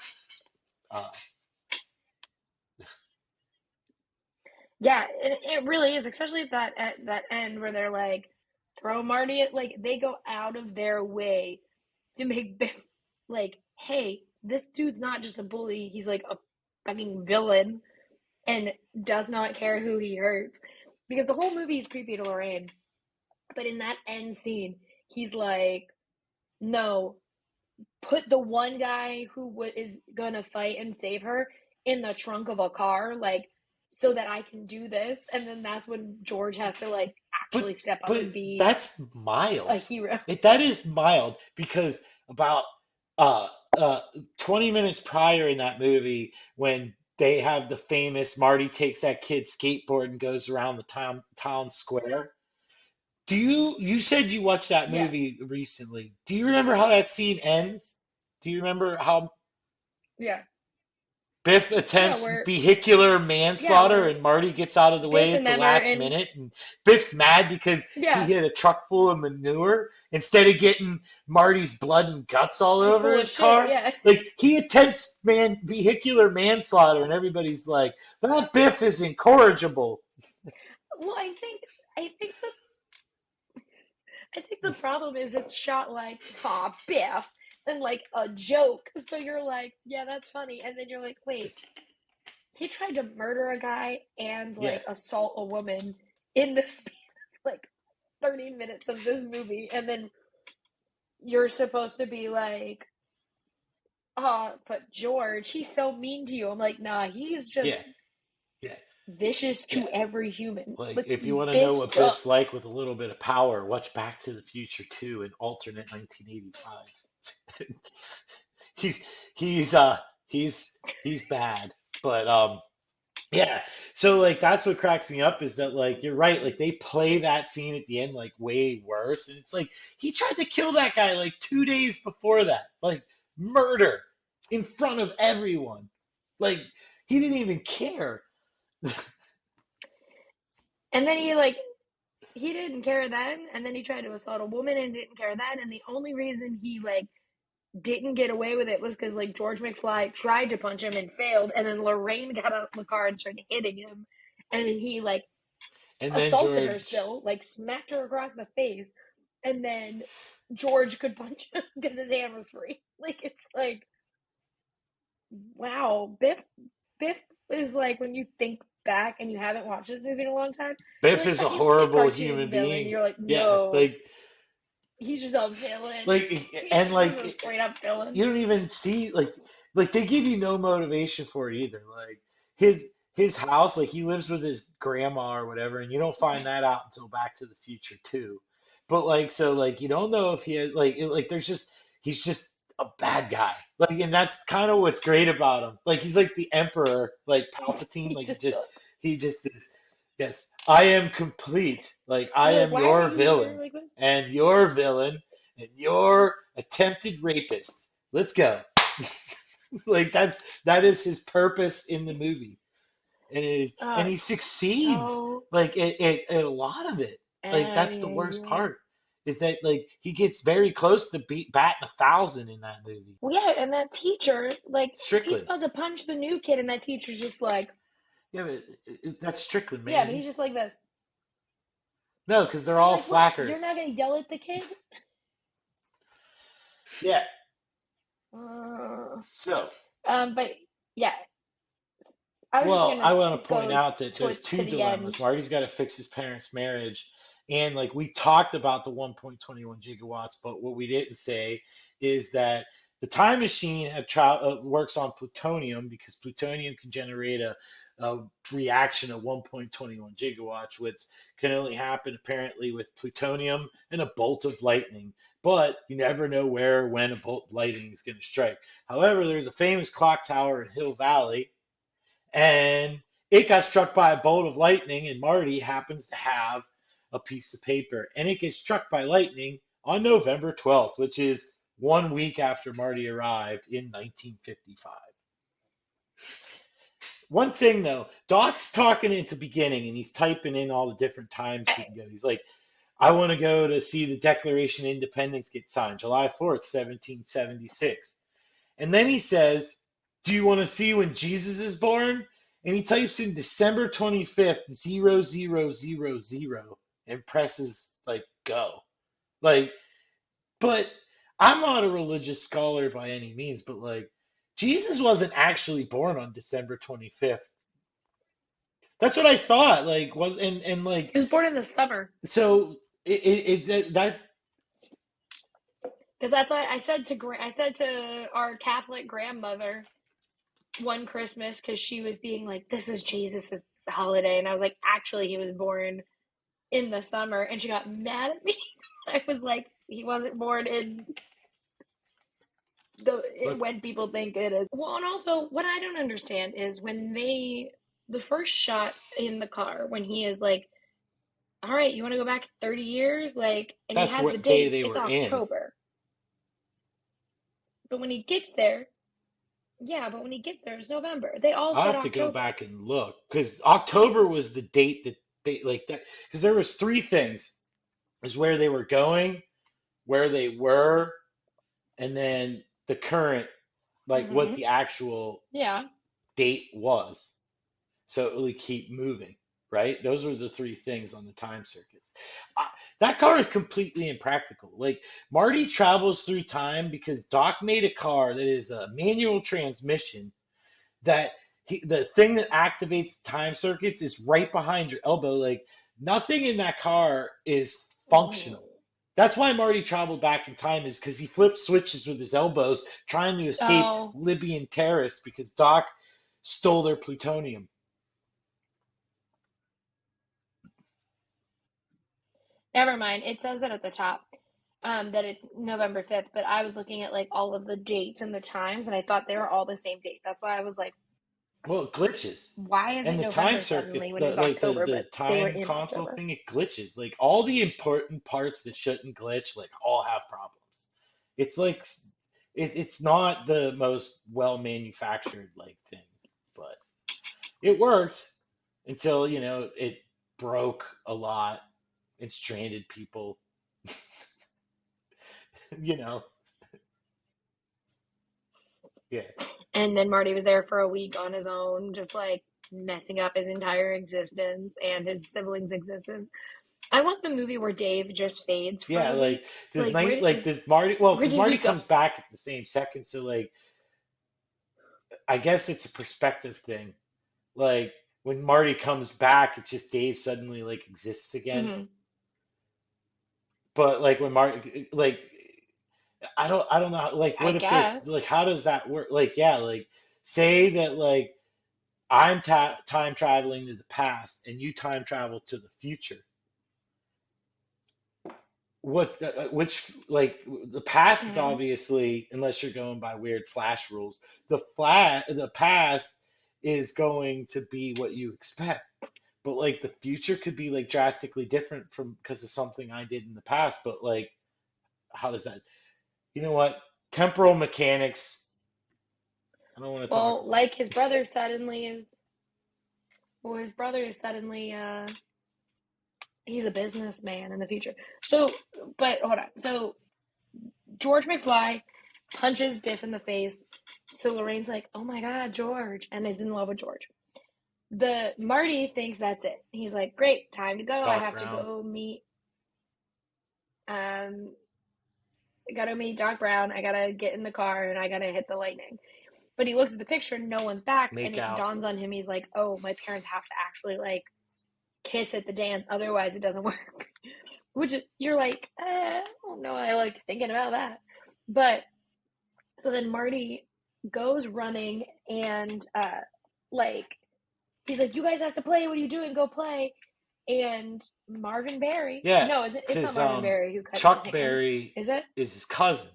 Uh, Yeah, it really is, especially at that end where they're like, throw Marty at, like, they go out of their way to make Biff, like, hey, this dude's not just a bully, he's like a fucking villain and does not care who he hurts. Because the whole movie is creepy to Lorraine. But in that end scene, he's like, no, put the one guy who is gonna fight and save her in the trunk of a car, like, so that I can do this. And then that's when George has to like but actually step up but and be that's a mild. hero. That is mild because about uh 20 minutes prior in that movie when they have the famous Marty takes that kid's skateboard and goes around the town square. You said you watched that Yeah, movie recently. Do you remember how that scene ends? Do you remember how yeah, Biff yeah. attempts Where vehicular yeah, manslaughter where and Marty gets out of the way Biff at and the them are last in. minute, and Biff's mad because he Yeah, hit a truck full of manure instead of getting Marty's blood and guts all over full of his shit. car? Yeah. Like he attempts vehicular manslaughter and everybody's like, that Biff is incorrigible. Well, I think the problem is it's shot like, aw, Biff, and like a joke. So you're like, yeah, that's funny, and then you're like, wait, he tried to murder a guy and Yeah. like assault a woman in the span of like 30 minutes of this movie, and then you're supposed to be like, oh, but George, he's so mean to you. I'm like, nah, he's Yeah. just Yeah. vicious Yeah. to every human. Like, Like, if you want to know Biff what Biff's sucks. like with a little bit of power, watch Back to the Future 2 in alternate 1985. He's he's bad, but yeah. So like that's what cracks me up is that like you're right, like they play that scene at the end like way worse, and it's like he tried to kill that guy like 2 days before that, like murder in front of everyone, like he didn't even care. And then he didn't care then, and then he tried to assault a woman and didn't care then, and the only reason he didn't get away with it was because like George McFly tried to punch him and failed, and then Lorraine got out of the car and started hitting him, and he And then assaulted her George, still, like smacked her across the face, and then George could punch him because his hand was free. Like it's like wow, Biff is like when you think back and you haven't watched this movie in a long time, you're Biff like, is oh, a he's like a horrible cartoon human villain. being. You're like, Yeah, no, like he's just a villain. like He's and just like a straight up villain. you don't even see like they give you no motivation for it either. Like his house, like he lives with his grandma or whatever, and you don't find that out until Back to the Future too. But like so like you don't know if he had like there's just he's just a bad guy. Like and that's kind of what's great about him. Like he's like the emperor, like Palpatine, He like just sucks. he just is yes, I am complete. Like I You're like, am why are your you here villain like this? and your villain and your attempted rapist. Let's go. Like that is his purpose in the movie, and he It's succeeds so like at a lot of it. Like that's the worst angry. part is that like he gets very close to beat batting 1,000 in that movie. Well, yeah, and that teacher, like, he's Strickland, about to punch the new kid, and that teacher's just like, yeah, but that's Strickland, yeah, man. but he's He's just like this. no, because they're I'm all like, what? You're slackers. not gonna yell at the kid? Yeah. Uh, So but yeah, I was just well, gonna I want to point go out that to there's it to two the dilemmas. end. Marty's got to fix his parents' marriage. And like we talked about the 1.21 gigawatts, but what we didn't say is that the time machine works on plutonium because plutonium can generate a reaction of 1.21 gigawatts, which can only happen apparently with plutonium and a bolt of lightning. But you never know where or when a bolt of lightning is going to strike. However, there's a famous clock tower in Hill Valley and it got struck by a bolt of lightning, and Marty happens to have a piece of paper, and it gets struck by lightning on November 12th, which is 1 week after Marty arrived in 1955. One thing though, Doc's talking at the beginning and he's typing in all the different times he can go. He's like, I want to go to see the Declaration of Independence get signed, July 4th, 1776. And then he says, do you want to see when Jesus is born? And he types in December 25th, 0000, and presses like go. Like, but I'm not a religious scholar by any means, but like, Jesus wasn't actually born on December 25th. That's what I thought. Like, was and like, He was born in the summer so that because that's why I said to our Catholic grandmother one Christmas because she was being like, "This is Jesus's holiday," and I was like, "Actually, he was born in the summer," and she got mad at me. I was like, "He wasn't born in look, when people think it is." Well, and also what I don't understand is when the first shot in the car when he is like, "All right, you want to go back 30 years?" Like, and he that's has the what day dates. they It's were in. October, but when he gets there, yeah, but when he gets there, it's November. They all I'll said have to go October. back and look because October was the date that they like that because there was three things: is where they were going, where they were, and then the current, like what Mm-hmm. the actual Yeah. date was. So it really keep moving, right? Those are the three things on the time circuits. Uh, that car is completely impractical. Like Marty travels through time because Doc made a car that is a manual transmission that the thing that activates time circuits is right behind your elbow. Like nothing in that car is functional. That's why Marty traveled back in time is because he flipped switches with his elbows trying to escape Oh, Libyan terrorists because Doc stole their plutonium. never mind. It says it at the top. that it's November 5th, but I was looking at like all of the dates and the times, and I thought they were all the same date. That's why I was like, Well, it glitches. why is And it the time November circuits, suddenly when it was October, the but they were time in console October? thing, it glitches. Like all the important parts that shouldn't glitch, like all have problems. It's like it's not the most well manufactured like thing, but it worked until it broke a lot and stranded people. you know, yeah, And then Marty was there for a week on his own, just like messing up his entire existence and his siblings' existence. I want the movie where Dave just fades for yeah. a week. Like does Like night like does Marty? Well, where because did he Marty go? comes back at the same second, so like I guess it's a perspective thing. Like when Marty comes back, it's just Dave suddenly like exists again. Hmm. But like when Marty like I don't know like I what if there's guess. like how does that work? Like yeah, like say that like I'm time traveling to the past and you time travel to the future. Which like the past is Hmm. obviously unless you're going by weird flash rules, the past is going to be what you expect. But like the future could be like drastically different from because of something I did in the past. But like, how does that? You know what? Temporal mechanics. I don't want to talk Well, about like his brother suddenly is. Well, his brother is suddenly. He's a businessman in the future. So, but hold on. So George McFly punches Biff in the face. So Lorraine's like, "Oh my God, George," and is in love with George. The Marty thinks that's it. He's like, "Great, time to go. I Doc have to Brown. go meet um I gotta meet Doc Brown. I gotta get in the car and I gotta hit the lightning." But he looks at the picture, no one's back, and Make it out. dawns on him. He's like, "Oh, my parents have to actually like kiss at the dance, otherwise it doesn't work." Which you're like, I don't know. I like thinking about that, but so then Marty goes running and like he's like, "You guys have to play. What are you doing? Go play." And Marvin Berry, Yeah, no, is it? It's not because Marvin Berry who cuts his Chuck hand, Berry is it? is his cousin.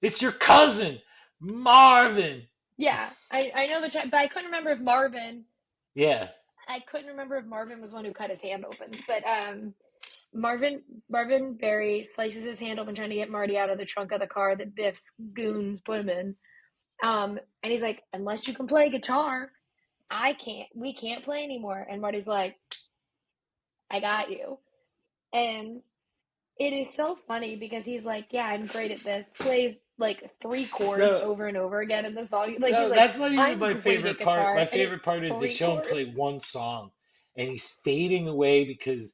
It's your cousin, Marvin. Yeah, I know the chat, but Yeah, I couldn't remember if Marvin was the one who cut his hand open. But Marvin Berry slices his hand open trying to get Marty out of the trunk of the car that Biff's goons put him in. And he's like, "Unless you can play guitar, I can't. We can't play anymore." And Marty's like, "I got you." And it is so funny because he's like, "Yeah, I'm great at this." Plays like three chords no, over and over again in the song. Like he's no, like, that's not even "I'm my great at favorite part. My guitar," and favorite it's part is they three show him play chords. one song, and he's fading away because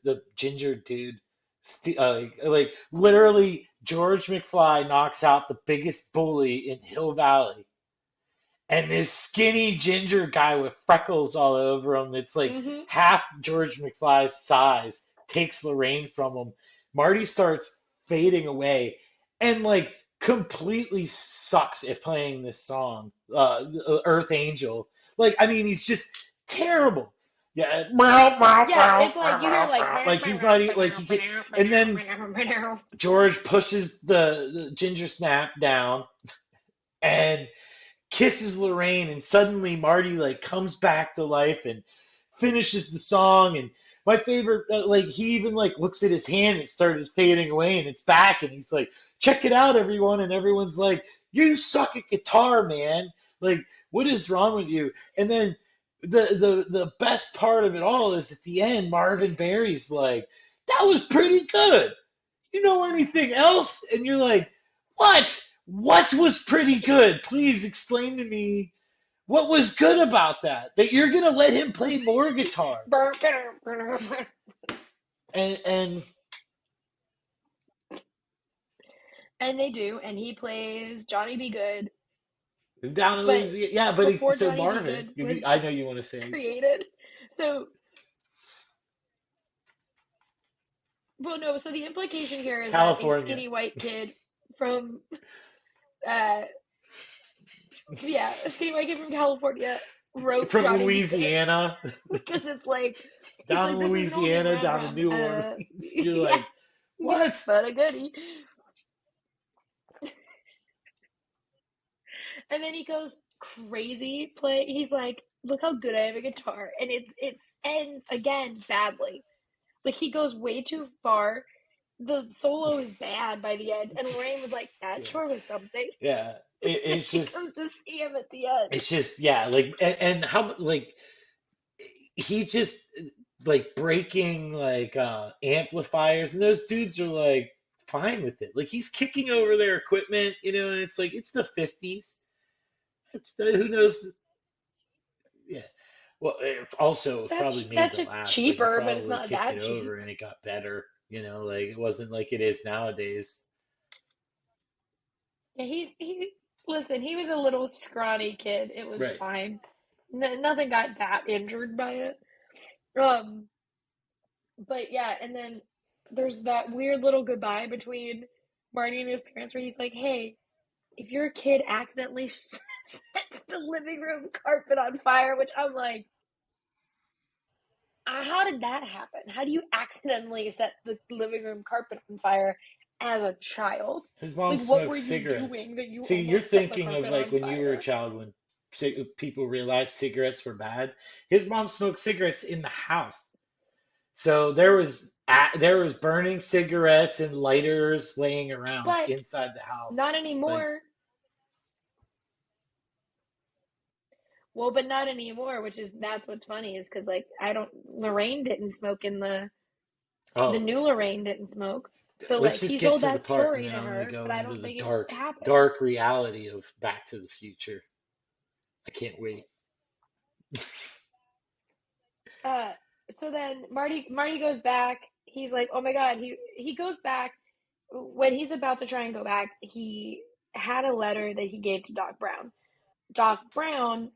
the ginger dude, like literally, George McFly knocks out the biggest bully in Hill Valley, and this skinny ginger guy with freckles all over him that's like Mm-hmm. half George McFly's size takes Lorraine from him. Marty starts fading away and like completely sucks at playing this song, Earth Angel. Like, I mean, he's just terrible. Yeah, Yeah, it's like you hear like like he's not like he can. And then George pushes the ginger snap down and kisses Lorraine, and suddenly Marty like comes back to life and finishes the song. And my favorite, like he even like looks at his hand, it started fading away, and it's back, and he's like, "Check it out, everyone!" And everyone's like, "You suck at guitar, man! Like, what is wrong with you?" And then the best part of it all is at the end, Marvin Berry's like, "That was pretty good. You know anything else?" And you're like, what? What was pretty good? Please explain to me what was good about that. That you're gonna let him play more guitar. And and they do, and he plays Johnny B. Good, down in but Louisiana, yeah. But before so Johnny B. Marvin, Good was I know you want to say created. So, well, no. So the implication here is that a California skinny white kid from, uh, yeah, a skinny white kid from California wrote from Johnny B. Good because because it's like he's down in like, this is an old Louisiana, name down in New rom. Orleans. You're Yeah, like, What? but a goodie. And then he goes crazy play. He's like, "Look how good I have a guitar," and it ends again badly. Like he goes way too far. The solo is bad by the end, and Lorraine was like, "That Yeah. sure was something." Yeah. It's She just comes to see him at the end. it's just yeah, like and how like he just like breaking like amplifiers and those dudes are like fine with it. Like he's kicking over their equipment, and it's like it's the 50s. Who knows? Yeah. Well, it also was probably made That to shit's last. Like he cheaper, but it's probably not kicked it that cheap. over and it got better. Like it wasn't like it is nowadays. Yeah, he listen. He was a little scrawny kid. It was Right. fine. Nothing got that injured by it. Um, but yeah, and then there's that weird little goodbye between Marty and his parents where he's like, "Hey, if your kid accidentally sets the living room carpet on fire," which I'm like, how did that happen? How do you accidentally set the living room carpet on fire as a child? His mom Like, what smoked were you cigarettes. doing that you See, you're almost set the thinking of carpet like on when you were a fire? child when people realized cigarettes were bad. His mom smoked cigarettes in the house. So there was burning cigarettes and lighters laying around But inside the not house. Like, anymore. Well, but not anymore, which is that's what's funny is because like I don't Lorraine didn't smoke in the oh, new Lorraine didn't smoke. So let's like just he get told to the that part and story then to I'm going to her, but go I into don't the think it dark happened. dark reality of Back to the Future. I can't wait. Uh, so then Marty goes back. He's like, oh my god. He goes back when he's about to try and go back. He had a letter that he gave to Doc Brown. Doc Brown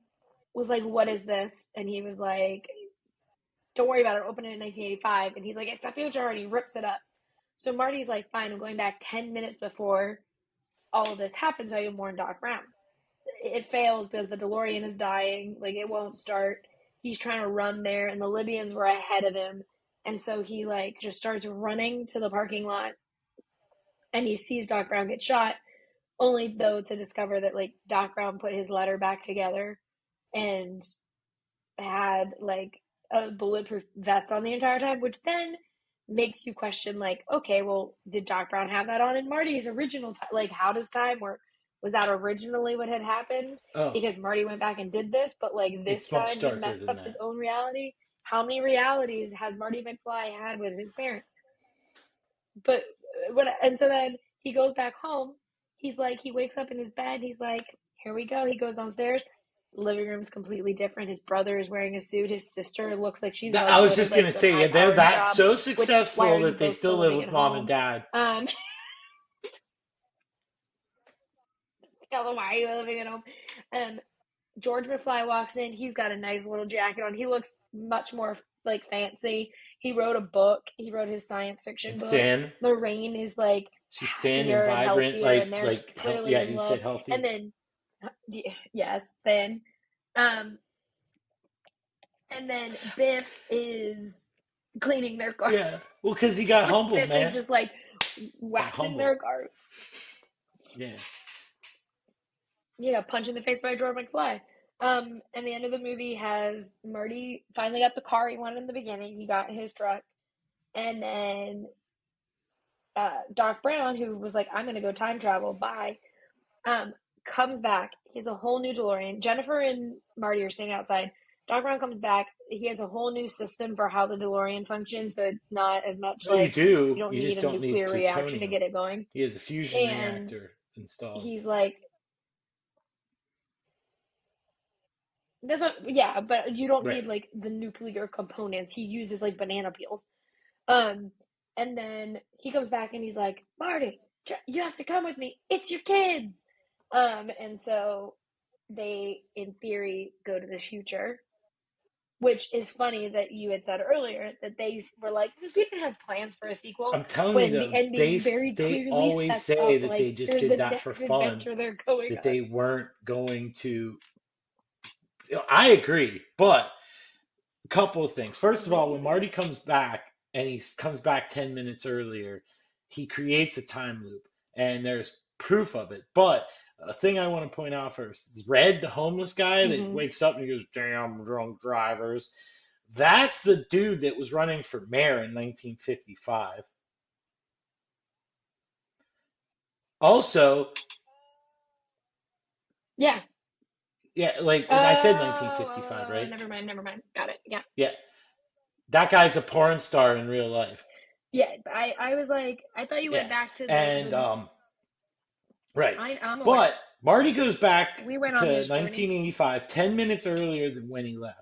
was like, what is this? And he was like, don't worry about it. Open it in 1985. And he's like, it's the future. And he rips it up. So Marty's like, fine. I'm going back 10 minutes before all of this happens. So I can warn Doc Brown. It fails because the DeLorean is dying. Like it won't start. He's trying to run there, and the Libyans were ahead of him, and so he like just starts running to the parking lot, and he sees Doc Brown get shot. Only though to discover that like Doc Brown put his letter back together, and had like a bulletproof vest on the entire time, which then makes you question like, okay, well, did Doc Brown have that on in Marty's original time? Like, how does time work? Was that originally what had happened? Oh, Because Marty went back and did this, but like this it's much time he darker messed than up his that. own reality. How many realities has Marty McFly had with his parents? But and so then he goes back home. He's like, he wakes up in his bed. He's like, here we go. He goes downstairs. The living room's completely different. His brother is wearing a suit. His sister looks like she's I about to was go to just going like to some say, high yeah, they're powered that job. so Which why are successful you that they both still still live living at with mom and home? dad. Um, why are you living at home? Um, George McFly walks in. He's got a nice little jacket on. He looks much more like fancy. He wrote a book. He wrote his science fiction And book. thin. Lorraine is like She's thin and happier and vibrant, healthier, and they're like health. clearly Yeah, in you love. said And healthy. then, yes, then, um, and then Biff is cleaning their cars. Yeah, well, because he got Like humbled, Biff is man. just like Got waxing humbled. their cars. Yeah. He got punched in the face by George McFly. And the end of the movie has Marty finally got the car he wanted in the beginning. He got his truck, and then Doc Brown, who was like, "I'm gonna go time travel," bye, um, comes back. He has a whole new DeLorean. Jennifer and Marty are standing outside. Doc Brown comes back. He has a whole new system for how the DeLorean functions, so it's not as much No, you like you do. don't You need just a don't need nuclear reaction to plutonium. get it going. He has a fusion And reactor installed. he's like, "That's what, yeah, but you don't Right. need like the nuclear components. He uses like banana peels." Um, and then he comes back and he's like, "Marty, you have to come with me. It's your kids." And so they, in theory, go to the future, which is funny that you had said earlier that they were like, we didn't have plans for a sequel I'm telling you when the though, they ending very they clearly always sets say up that like they just here's did the that for next fun, adventure they're going that on. they weren't going to. I agree, but a couple of things. First of all, when Marty comes back and he comes back 10 minutes earlier, he creates a time loop, and there's proof of it. But a thing I want to point out first is Red, the homeless guy that Hmm. wakes up and he goes, "Damn drunk drivers." That's the dude that was running for mayor in 1955. Also, Yeah. yeah, like I said Oh, 1955, right? never mind, never mind. Got it. Yeah. Yeah, that guy's a porn star in real life. Yeah, I was like, I thought you Yeah, went back to and the right. I'm aware. But Marty goes back We went on to this journey. 1985, 10 minutes earlier than when he left.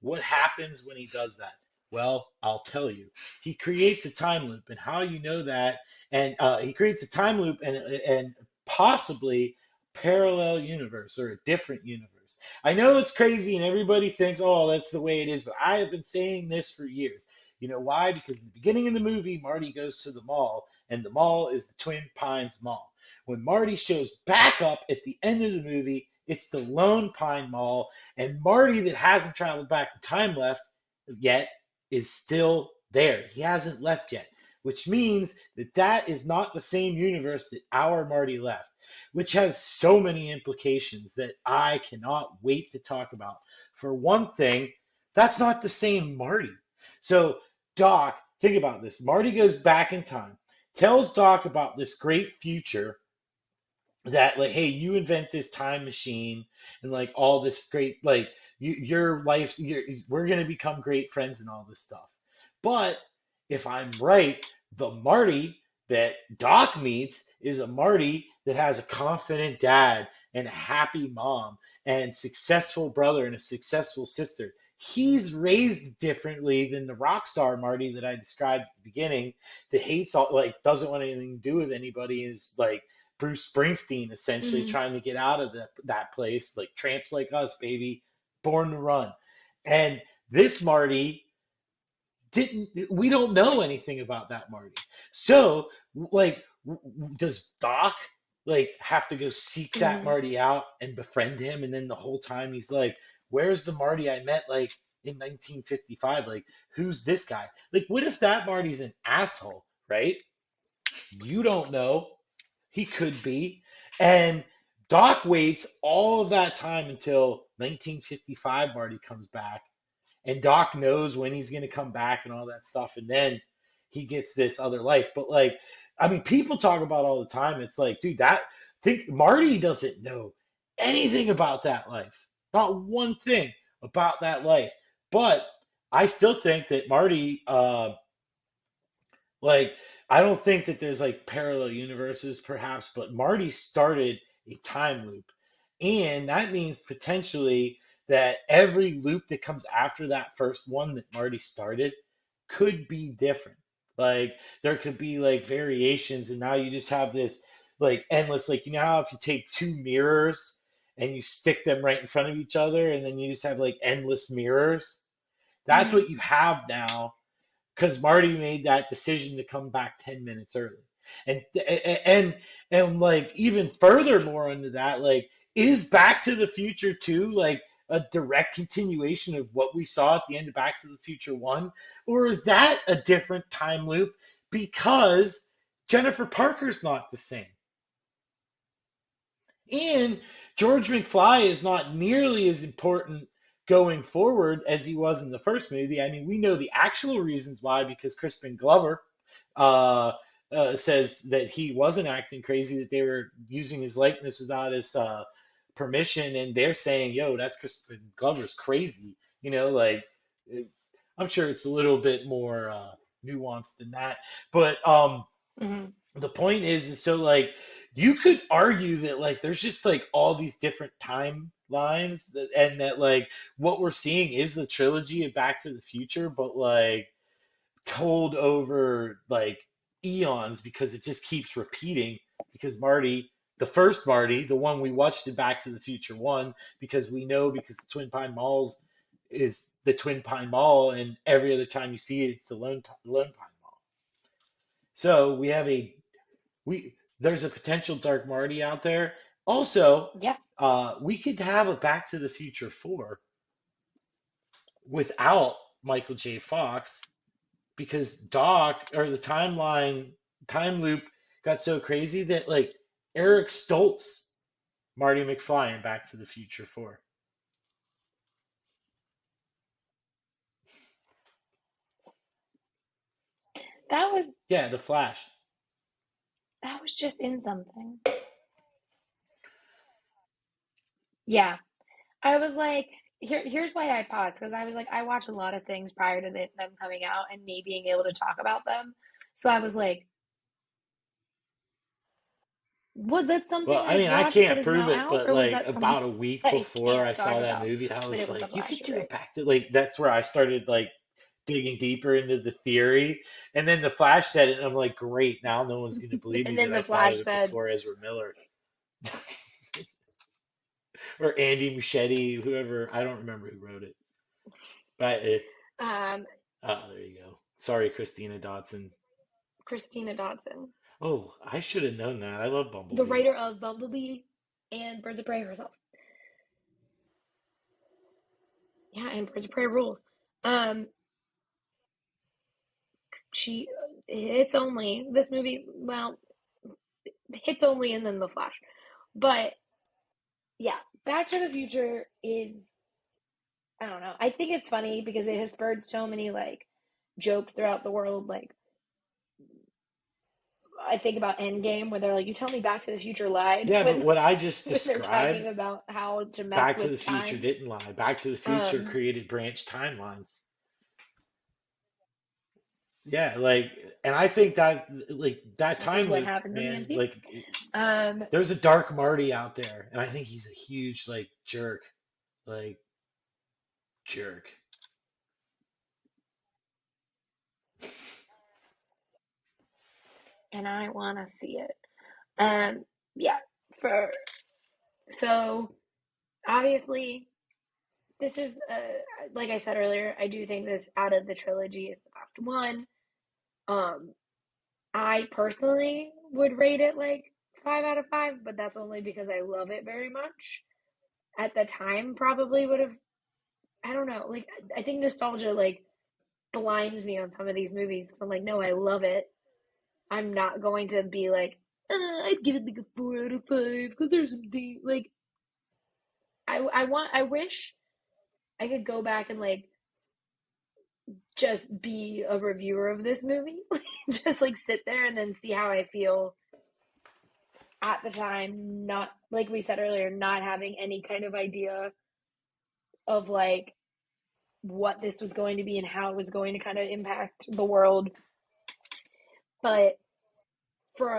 What happens when he does that? Well, I'll tell you. He creates a time loop, and how you know that, and he creates a time loop and possibly parallel universe or a different universe. I know it's crazy, and everybody thinks, "Oh, that's the way it is," but I have been saying this for years. You know why? Because in the beginning of the movie, Marty goes to the mall, and the mall is the Twin Pines Mall. When Marty shows back up at the end of the movie, it's the Lone Pine Mall, and Marty, that hasn't traveled back in time left yet, is still there. He hasn't left yet, which means that that is not the same universe that our Marty left, which has so many implications that I cannot wait to talk about. For one thing, that's not the same Marty. So, Doc, think about this. Marty goes back in time, tells Doc about this great future that, like, hey, you invent this time machine and like all this great, like, your life, we're going to become great friends and all this stuff. But if I'm right, the Marty that Doc meets is a Marty that has a confident dad and a happy mom and successful brother and a successful sister. He's raised differently than the rock star Marty that I described at the beginning, that hates all, like, doesn't want anything to do with anybody, is like Bruce Springsteen, essentially Hmm. trying to get out of that place, like tramps like us, baby, born to run. And this Marty didn't, we don't know anything about that Marty. So, like, does Doc like have to go seek that Hmm. Marty out and befriend him? And then the whole time he's like, where's the Marty I met like in 1955? Like, who's this guy? Like, what if that Marty's an asshole, right? You don't know. He could be. And Doc waits all of that time until 1955 Marty comes back. And Doc knows when he's going to come back and all that stuff. And then he gets this other life. But, like, I mean, people talk about all the time. It's like, dude, that, think Marty doesn't know anything about that life. Not one thing about that life. But I still think that Marty, like, I don't think that there's like parallel universes, perhaps, but Marty started a time loop. And that means potentially that every loop that comes after that first one that Marty started could be different. Like, there could be like variations, and now you just have this like endless, like, you know how if you take two mirrors and you stick them right in front of each other, and then you just have like endless mirrors? That's Hmm. what you have now, because Marty made that decision to come back 10 minutes early. And like, even furthermore into that, like, is Back to the Future 2 like a direct continuation of what we saw at the end of Back to the Future 1, or is that a different time loop because Jennifer Parker's not the same? And George McFly is not nearly as important going forward as he was in the first movie. I mean, we know the actual reasons why, because Crispin Glover uh, says that he wasn't acting crazy, that they were using his likeness without his permission, and they're saying, "Yo, that's Crispin Glover's crazy." You know, like, I'm sure it's a little bit more nuanced than that, but Hmm. the point is so, like, you could argue that like there's just like all these different timelines that, and that like what we're seeing is the trilogy of Back to the Future, but like told over like eons, because it just keeps repeating, because Marty, the first Marty, the one we watched in Back to the Future 1, because we know, because the Twin Pine Malls is the Twin Pine Mall, and every other time you see it, it's the Lone Pine Mall. So we have a, we there's a potential Dark Marty out there. Also, Yeah. we could have a Back to the Future 4 without Michael J. Fox, because Doc, or the timeline time loop got so crazy that like Eric Stoltz, Marty McFly in Back to the Future 4. That was Yeah, The Flash. that was just in something. Yeah. I was like, here's why I paused because I was like, I watch a lot of things prior to them coming out and me being able to talk about them. So I was like, was that something Well, I I mean, I watched that can't is prove now it, out, but or was like that something about a week that I before I can't talk saw that about? movie, I But was it was the like, you Flash, could you're do it right. back to like that's where I started like digging deeper into the theory. And then the Flash said it, and I'm like, great, now no one's gonna believe me And that then I the thought of Flash it said, before Ezra Miller. Or Andy Muschietti, whoever, I don't remember who wrote it. But um, there you go. Sorry, Christina Dodson. Christina Dodson, Oh, I should have known that. I love the Bumblebee. writer of Bumblebee and Birds of Prey herself. Yeah, and Birds of Prey rules. Um, she it's only this movie. Well, hits only and then the Flash. But yeah, Back to the Future is I don't know. I think it's funny because it has spurred so many like jokes throughout the world. Like I think about Endgame where they're like, "You tell me Back to the Future lied," Yeah, but when what I just when they're talking described, about how to mess Back to the with Future time. didn't lie. Back to the Future Um, created branch timelines. Yeah, like, and I think that like that which is time what loop, happens in the man, MCU. like Um, there's a dark Marty out there, and I think he's a huge like jerk, like jerk. and I want to see it. Yeah. For so obviously this is like I said earlier, I do think this out of the trilogy is the best one. Um, I personally would rate it like 5 out of 5, but that's only because I love it very much. At the time, probably would have. I don't know. Like I think nostalgia like blinds me on some of these movies. So I'm like, no, I love it. I'm not going to be like, I'd give it like a 4 out of 5 because there's something like I wish I could go back and like just be a reviewer of this movie, just like sit there and then see how I feel at the time, not like we said earlier, not having any kind of idea of like what this was going to be and how it was going to kind of impact the world. But for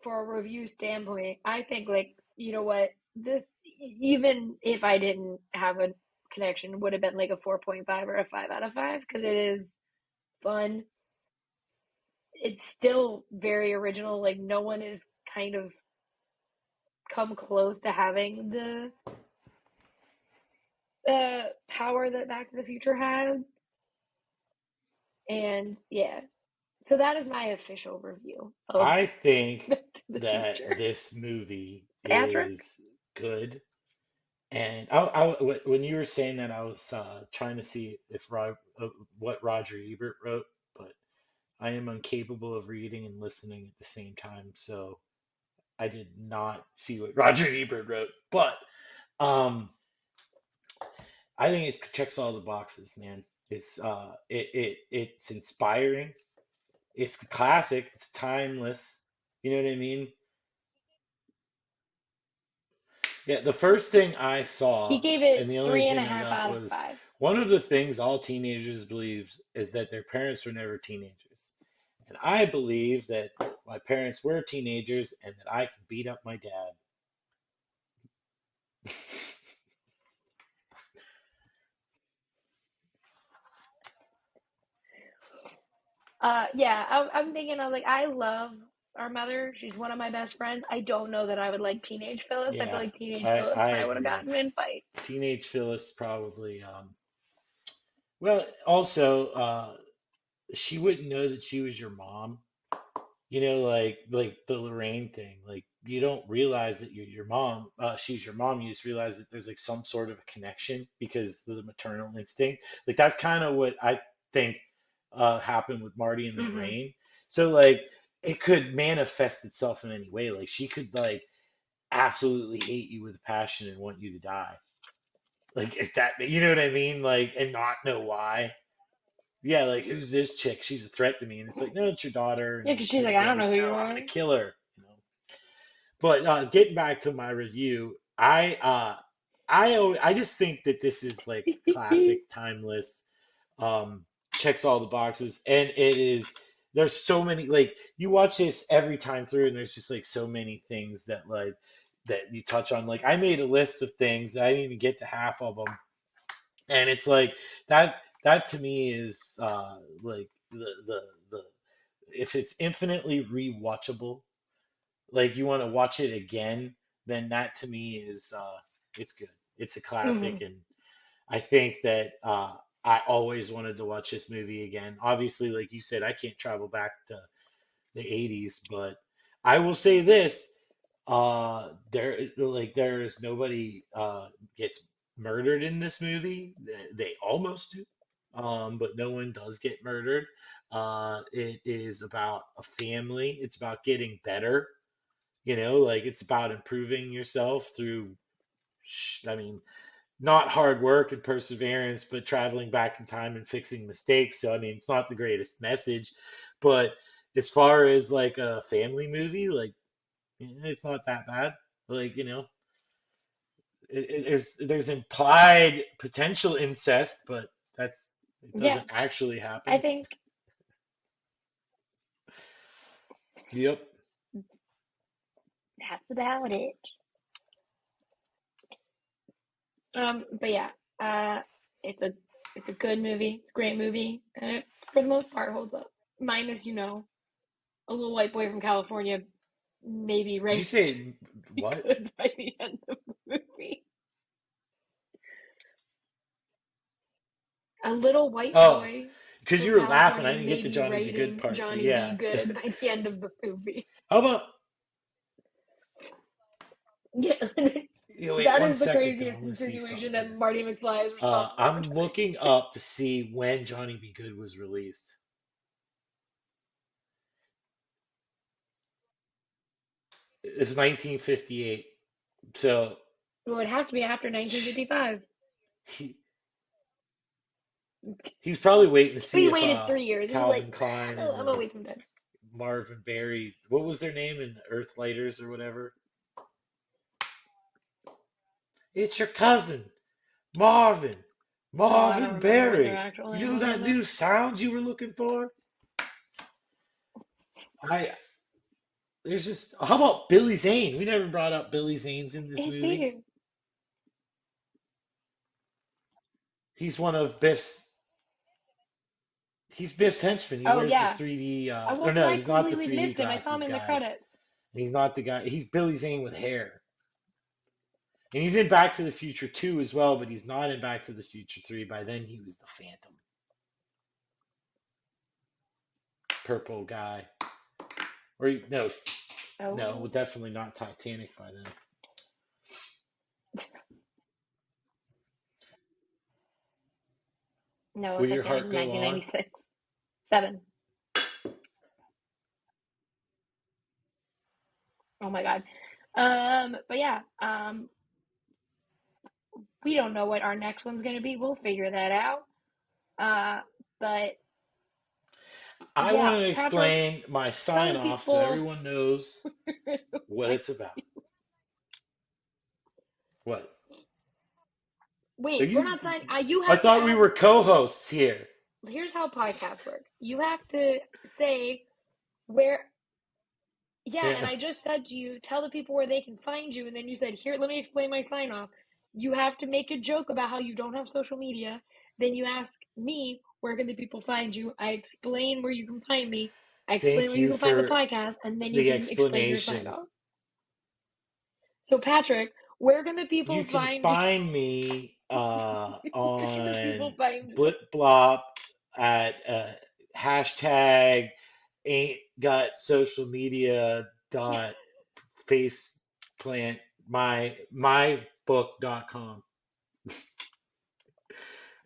a review standpoint, I think like you know what this even if I didn't have a connection would have been like a 4.5 or a 5 out of 5 because it is fun. It's still very original. Like no one is kind of come close to having the power that Back to the Future had. And yeah, so that is my official review of I think Back to the that Future. this movie Patrick, is good. And when you were saying that, I was trying to see if what Roger Ebert wrote, but I am incapable of reading and listening at the same time, so I did not see what Roger Ebert wrote. But um, I think it checks all the boxes, man. It's inspiring. It's classic. It's timeless. You know what I mean? Yeah, the first thing I he saw, gave and it the only three and a thing I half got out of was five. one of the things all teenagers believe is that their parents were never teenagers. And I believe that my parents were teenagers and that I can beat up my dad. Yeah, I'm thinking. I was like, I love our mother. She's one of my best friends. I don't know that I would like teenage Phyllis. I feel Yeah, like teenage Phyllis I and I would have agree. gotten in fights. Teenage Phyllis probably, well, also, she wouldn't know that she was your mom. You know, like the Lorraine thing. Like you don't realize that your mom, she's your mom. You just realize that there's like some sort of a connection because of the maternal instinct. Like that's kind of what I think happened with Marty and Mm-hmm. Lorraine. So like it could manifest itself in any way. Like she could like absolutely hate you with a passion and want you to die. Like if that, you know what I mean? Like and not know why. Yeah, like who's this chick? She's a threat to me, and it's like no, it's your daughter, Yeah, and because she's you'll like, be I don't like, know who no, you I'm gonna are. kill her. You know. But getting back to my review, I just think that this is like classic, timeless, checks all the boxes, and it is. There's so many like you watch this every time through, and there's just like so many things that like that you touch on. Like I made a list of things that I didn't even get to half of them, and it's like that to me is like the if it's infinitely rewatchable, like you want to watch it again, then that to me is it's good. It's a Hmm. classic, and I think that I always wanted to watch this movie again. Obviously, like you said, I can't travel back to the 80s, but I will say this: there is nobody gets murdered in this movie. They almost do, but no one does get murdered. It is about a family. It's about getting better. Like it's about improving yourself through. I mean, not hard work and perseverance, but traveling back in time and fixing mistakes. So, I mean, it's not the greatest message, but as far as like a family movie, like it's not that bad. Like, there's implied potential incest, but it Yeah, doesn't actually I happen. think Yep. that's about it. But yeah, uh, it's a it's a good movie. It's a great movie, and it for the most part holds up. Minus, a little white boy from California maybe Did you raped say Johnny what? Good by the end of the movie. A little white Oh, boy because you from were laughing. I California didn't get may the be Johnny Be Good rating part, but Johnny B. yeah. Good by the end of the movie. How about Yeah, wait that one is the second though. craziest I'm gonna see insinuation something that here. Marty McFly is responsible for I'm Johnny looking B. Good. up to see when Johnny Be Good was released. It's 1958. So It would have to be after 1955. he he's probably waiting to see He if waited 3 years. He was Calvin like, Klein oh, and I'm gonna wait some time. Marvin Berry, what was their name in the Earthlighters or whatever? It's your cousin, Marvin. Oh, I don't Marvin remember what their Berry. actual You name know was that on that. new sound you were looking for? I There's just how about Billy Zane? We never brought up Billy Zane's in this It's movie. either. He's one of Biff's He's Biff's henchman. He Oh wears the yeah. 3D, Well, or because no, I he's not the completely 3D missed him. I saw him glasses in the guy. credits. And he's not the guy. He's Billy Zane with hair. And he's in Back to the Future 2 as well, but he's not in Back to the Future 3. By then, he was the Phantom. Purple guy. No, no, Oh definitely not Titanic by then. no, Will your Titanic heart was go on? 1996. Seven. Oh my God. But yeah. We don't know what our next one's gonna be. We'll figure that out. Uh, but I yeah, want to Patrick, explain my tell sign the off so people. everyone knows what Wait, it's about. What? Are we're you? not signing. You I have to thought we ask. were co-hosts here. Here's how podcasts work. You have to say where. Yeah, and Yeah. I just said to you, tell the people where they can find you, and then you said, "Here, let me explain my sign off." You have to make a joke about how you don't have social media. Then you ask me, "Where can the people find you?" I explain where you can find me. I explain Thank where you you can find the for podcast, and then you the can explain your sign explanation. off. So, Patrick, where can the You people can find you? find me Where can the people on find you? Blip Blop at hashtag ain't got social media dot face plant mybook.com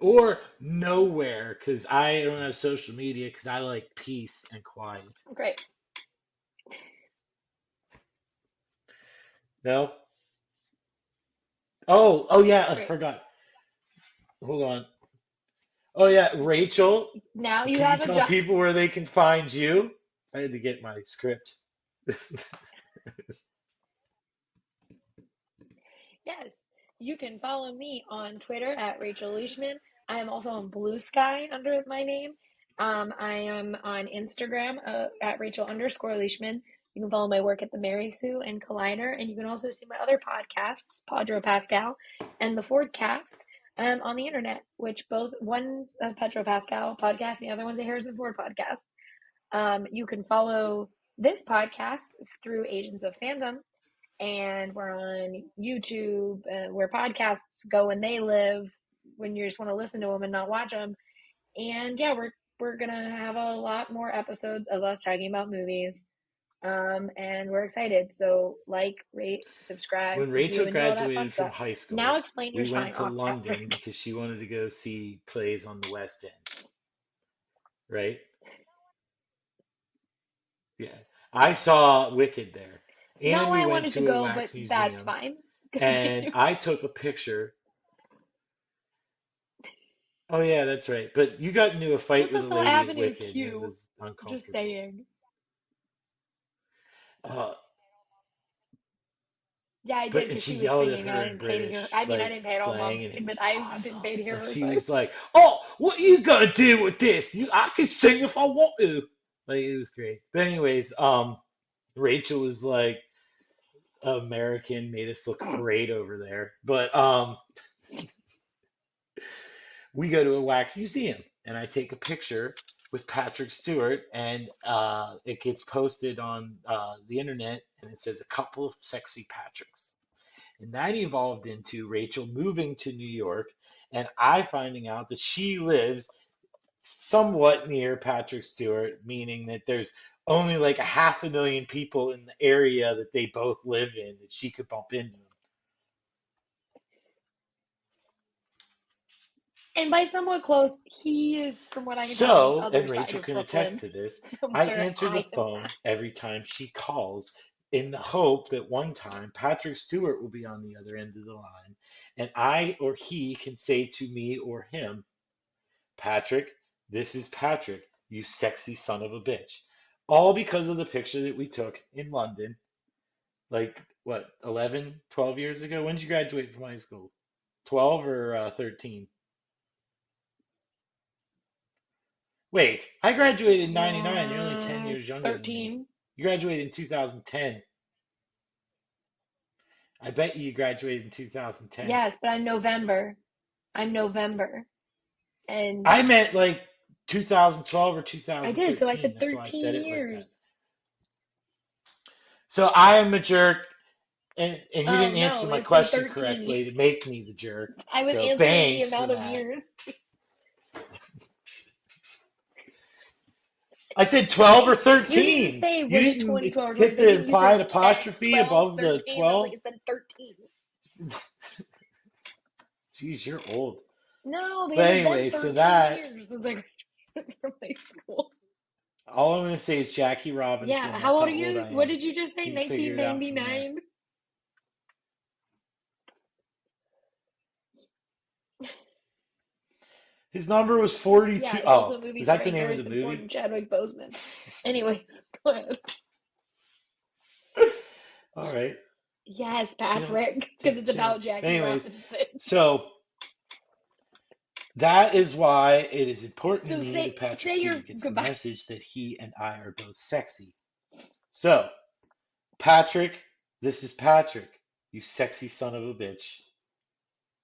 or nowhere because I don't have social media because I like peace and quiet. Great. No? Oh yeah, I Great. forgot. Hold on. Oh yeah, Rachel, Now you can you have a tell job. people where they can find you? I had to get my script. Yes, you can follow me on Twitter at Rachel Leishman. I am also on Blue Sky under my name. I am on Instagram at Rachel underscore Leishman. You can follow my work at the Mary Sue and Collider, and you can also see my other podcasts, Padro Pascal and the Fordcast, on the internet. Which both one's a Pedro Pascal podcast, and the other one's a Harrison Ford podcast. You can follow this podcast through Agents of Fandom, and we're on YouTube, where podcasts go when they live, when you just want to listen to them and not watch them. And yeah, we're gonna have a lot more episodes of us talking about movies. And we're excited. So like, rate, subscribe When if you Rachel enjoy all that fun graduated from stuff. high Now school, explain your we sign went to off, London Patrick. because she wanted to go see plays on the West End, right? Yeah. I saw Wicked there. Not And why we I went wanted to to a go, but wax that's museum. fine. And Continue. I took a picture. Oh, yeah, that's right. But you got into a I fight also with a saw lady at Avenue Wicked, and it Q. was Just uncomfortable. saying. Uh, Yeah, I did but and because she she was yelled at singing, and I her in didn't pay to hear. British, I mean, I like didn't pay it all month, slang, and it but was I didn't awesome. pay to hear And her she sing. was like, "Oh, what you gonna do with this? I can sing if I want to." Like it was great. But anyways, Rachel was like American, made us look great over there. But we go to a wax museum, and I take a picture with Patrick Stewart, and it gets posted on the internet, and it says a couple of sexy Patricks. And that evolved into Rachel moving to New York, and I finding out that she lives somewhat near Patrick Stewart, meaning that there's only like a half a million people in the area that they both live in that she could bump into. And by somewhat close, he is, from what I can tell, on the So, other and side Rachel of can attest Brooklyn to this, from I where answer the I am phone at. every time she calls in the hope that one time Patrick Stewart will be on the other end of the line, and I or he can say to me or him, Patrick, this is Patrick, you sexy son of a bitch. All because of the picture that we took in London, like, what, 11, 12 years ago? When did you graduate from high school? 12 or 13? Wait, I graduated in 99. You're only 10 years younger than me. 13. You graduated in 2010. I bet you graduated in 2010. Yes, but I'm November. I'm November. And I meant like 2012 or I did, so I 2013. said That's why I said 13 it like that. years. So I am a jerk, and you Oh didn't answer no, my it's been question 13 correctly to years. make me the jerk. I was So answering the thanks for amount of that. years. I said 12 or You didn't 13. say, You was it didn't 2012 or hit the 2013? You implied said 10, apostrophe 12, above the 13. I was like, 12. it's been 13. Jeez, you're old. No, because But it's been anyway, so 13 that years since I graduated from high school. all I'm going to say is Jackie Yeah, Robinson. how That's old how are old you? I What am. did you just say? You can figure it out from there. 1999? His number was 42. Yeah, it's also Oh, a movie is that the starring name of the Harrison Ford movie? and Chadwick Boseman. Anyways, go ahead. All right, Yes, chill. Patrick, because Take a it's chill. about Jackie Anyways, Robinson. so that is why it is important to So me that Patrick say your Stewart gets the goodbye. message that he and I are both sexy. So, Patrick, this is Patrick, you sexy son of a bitch.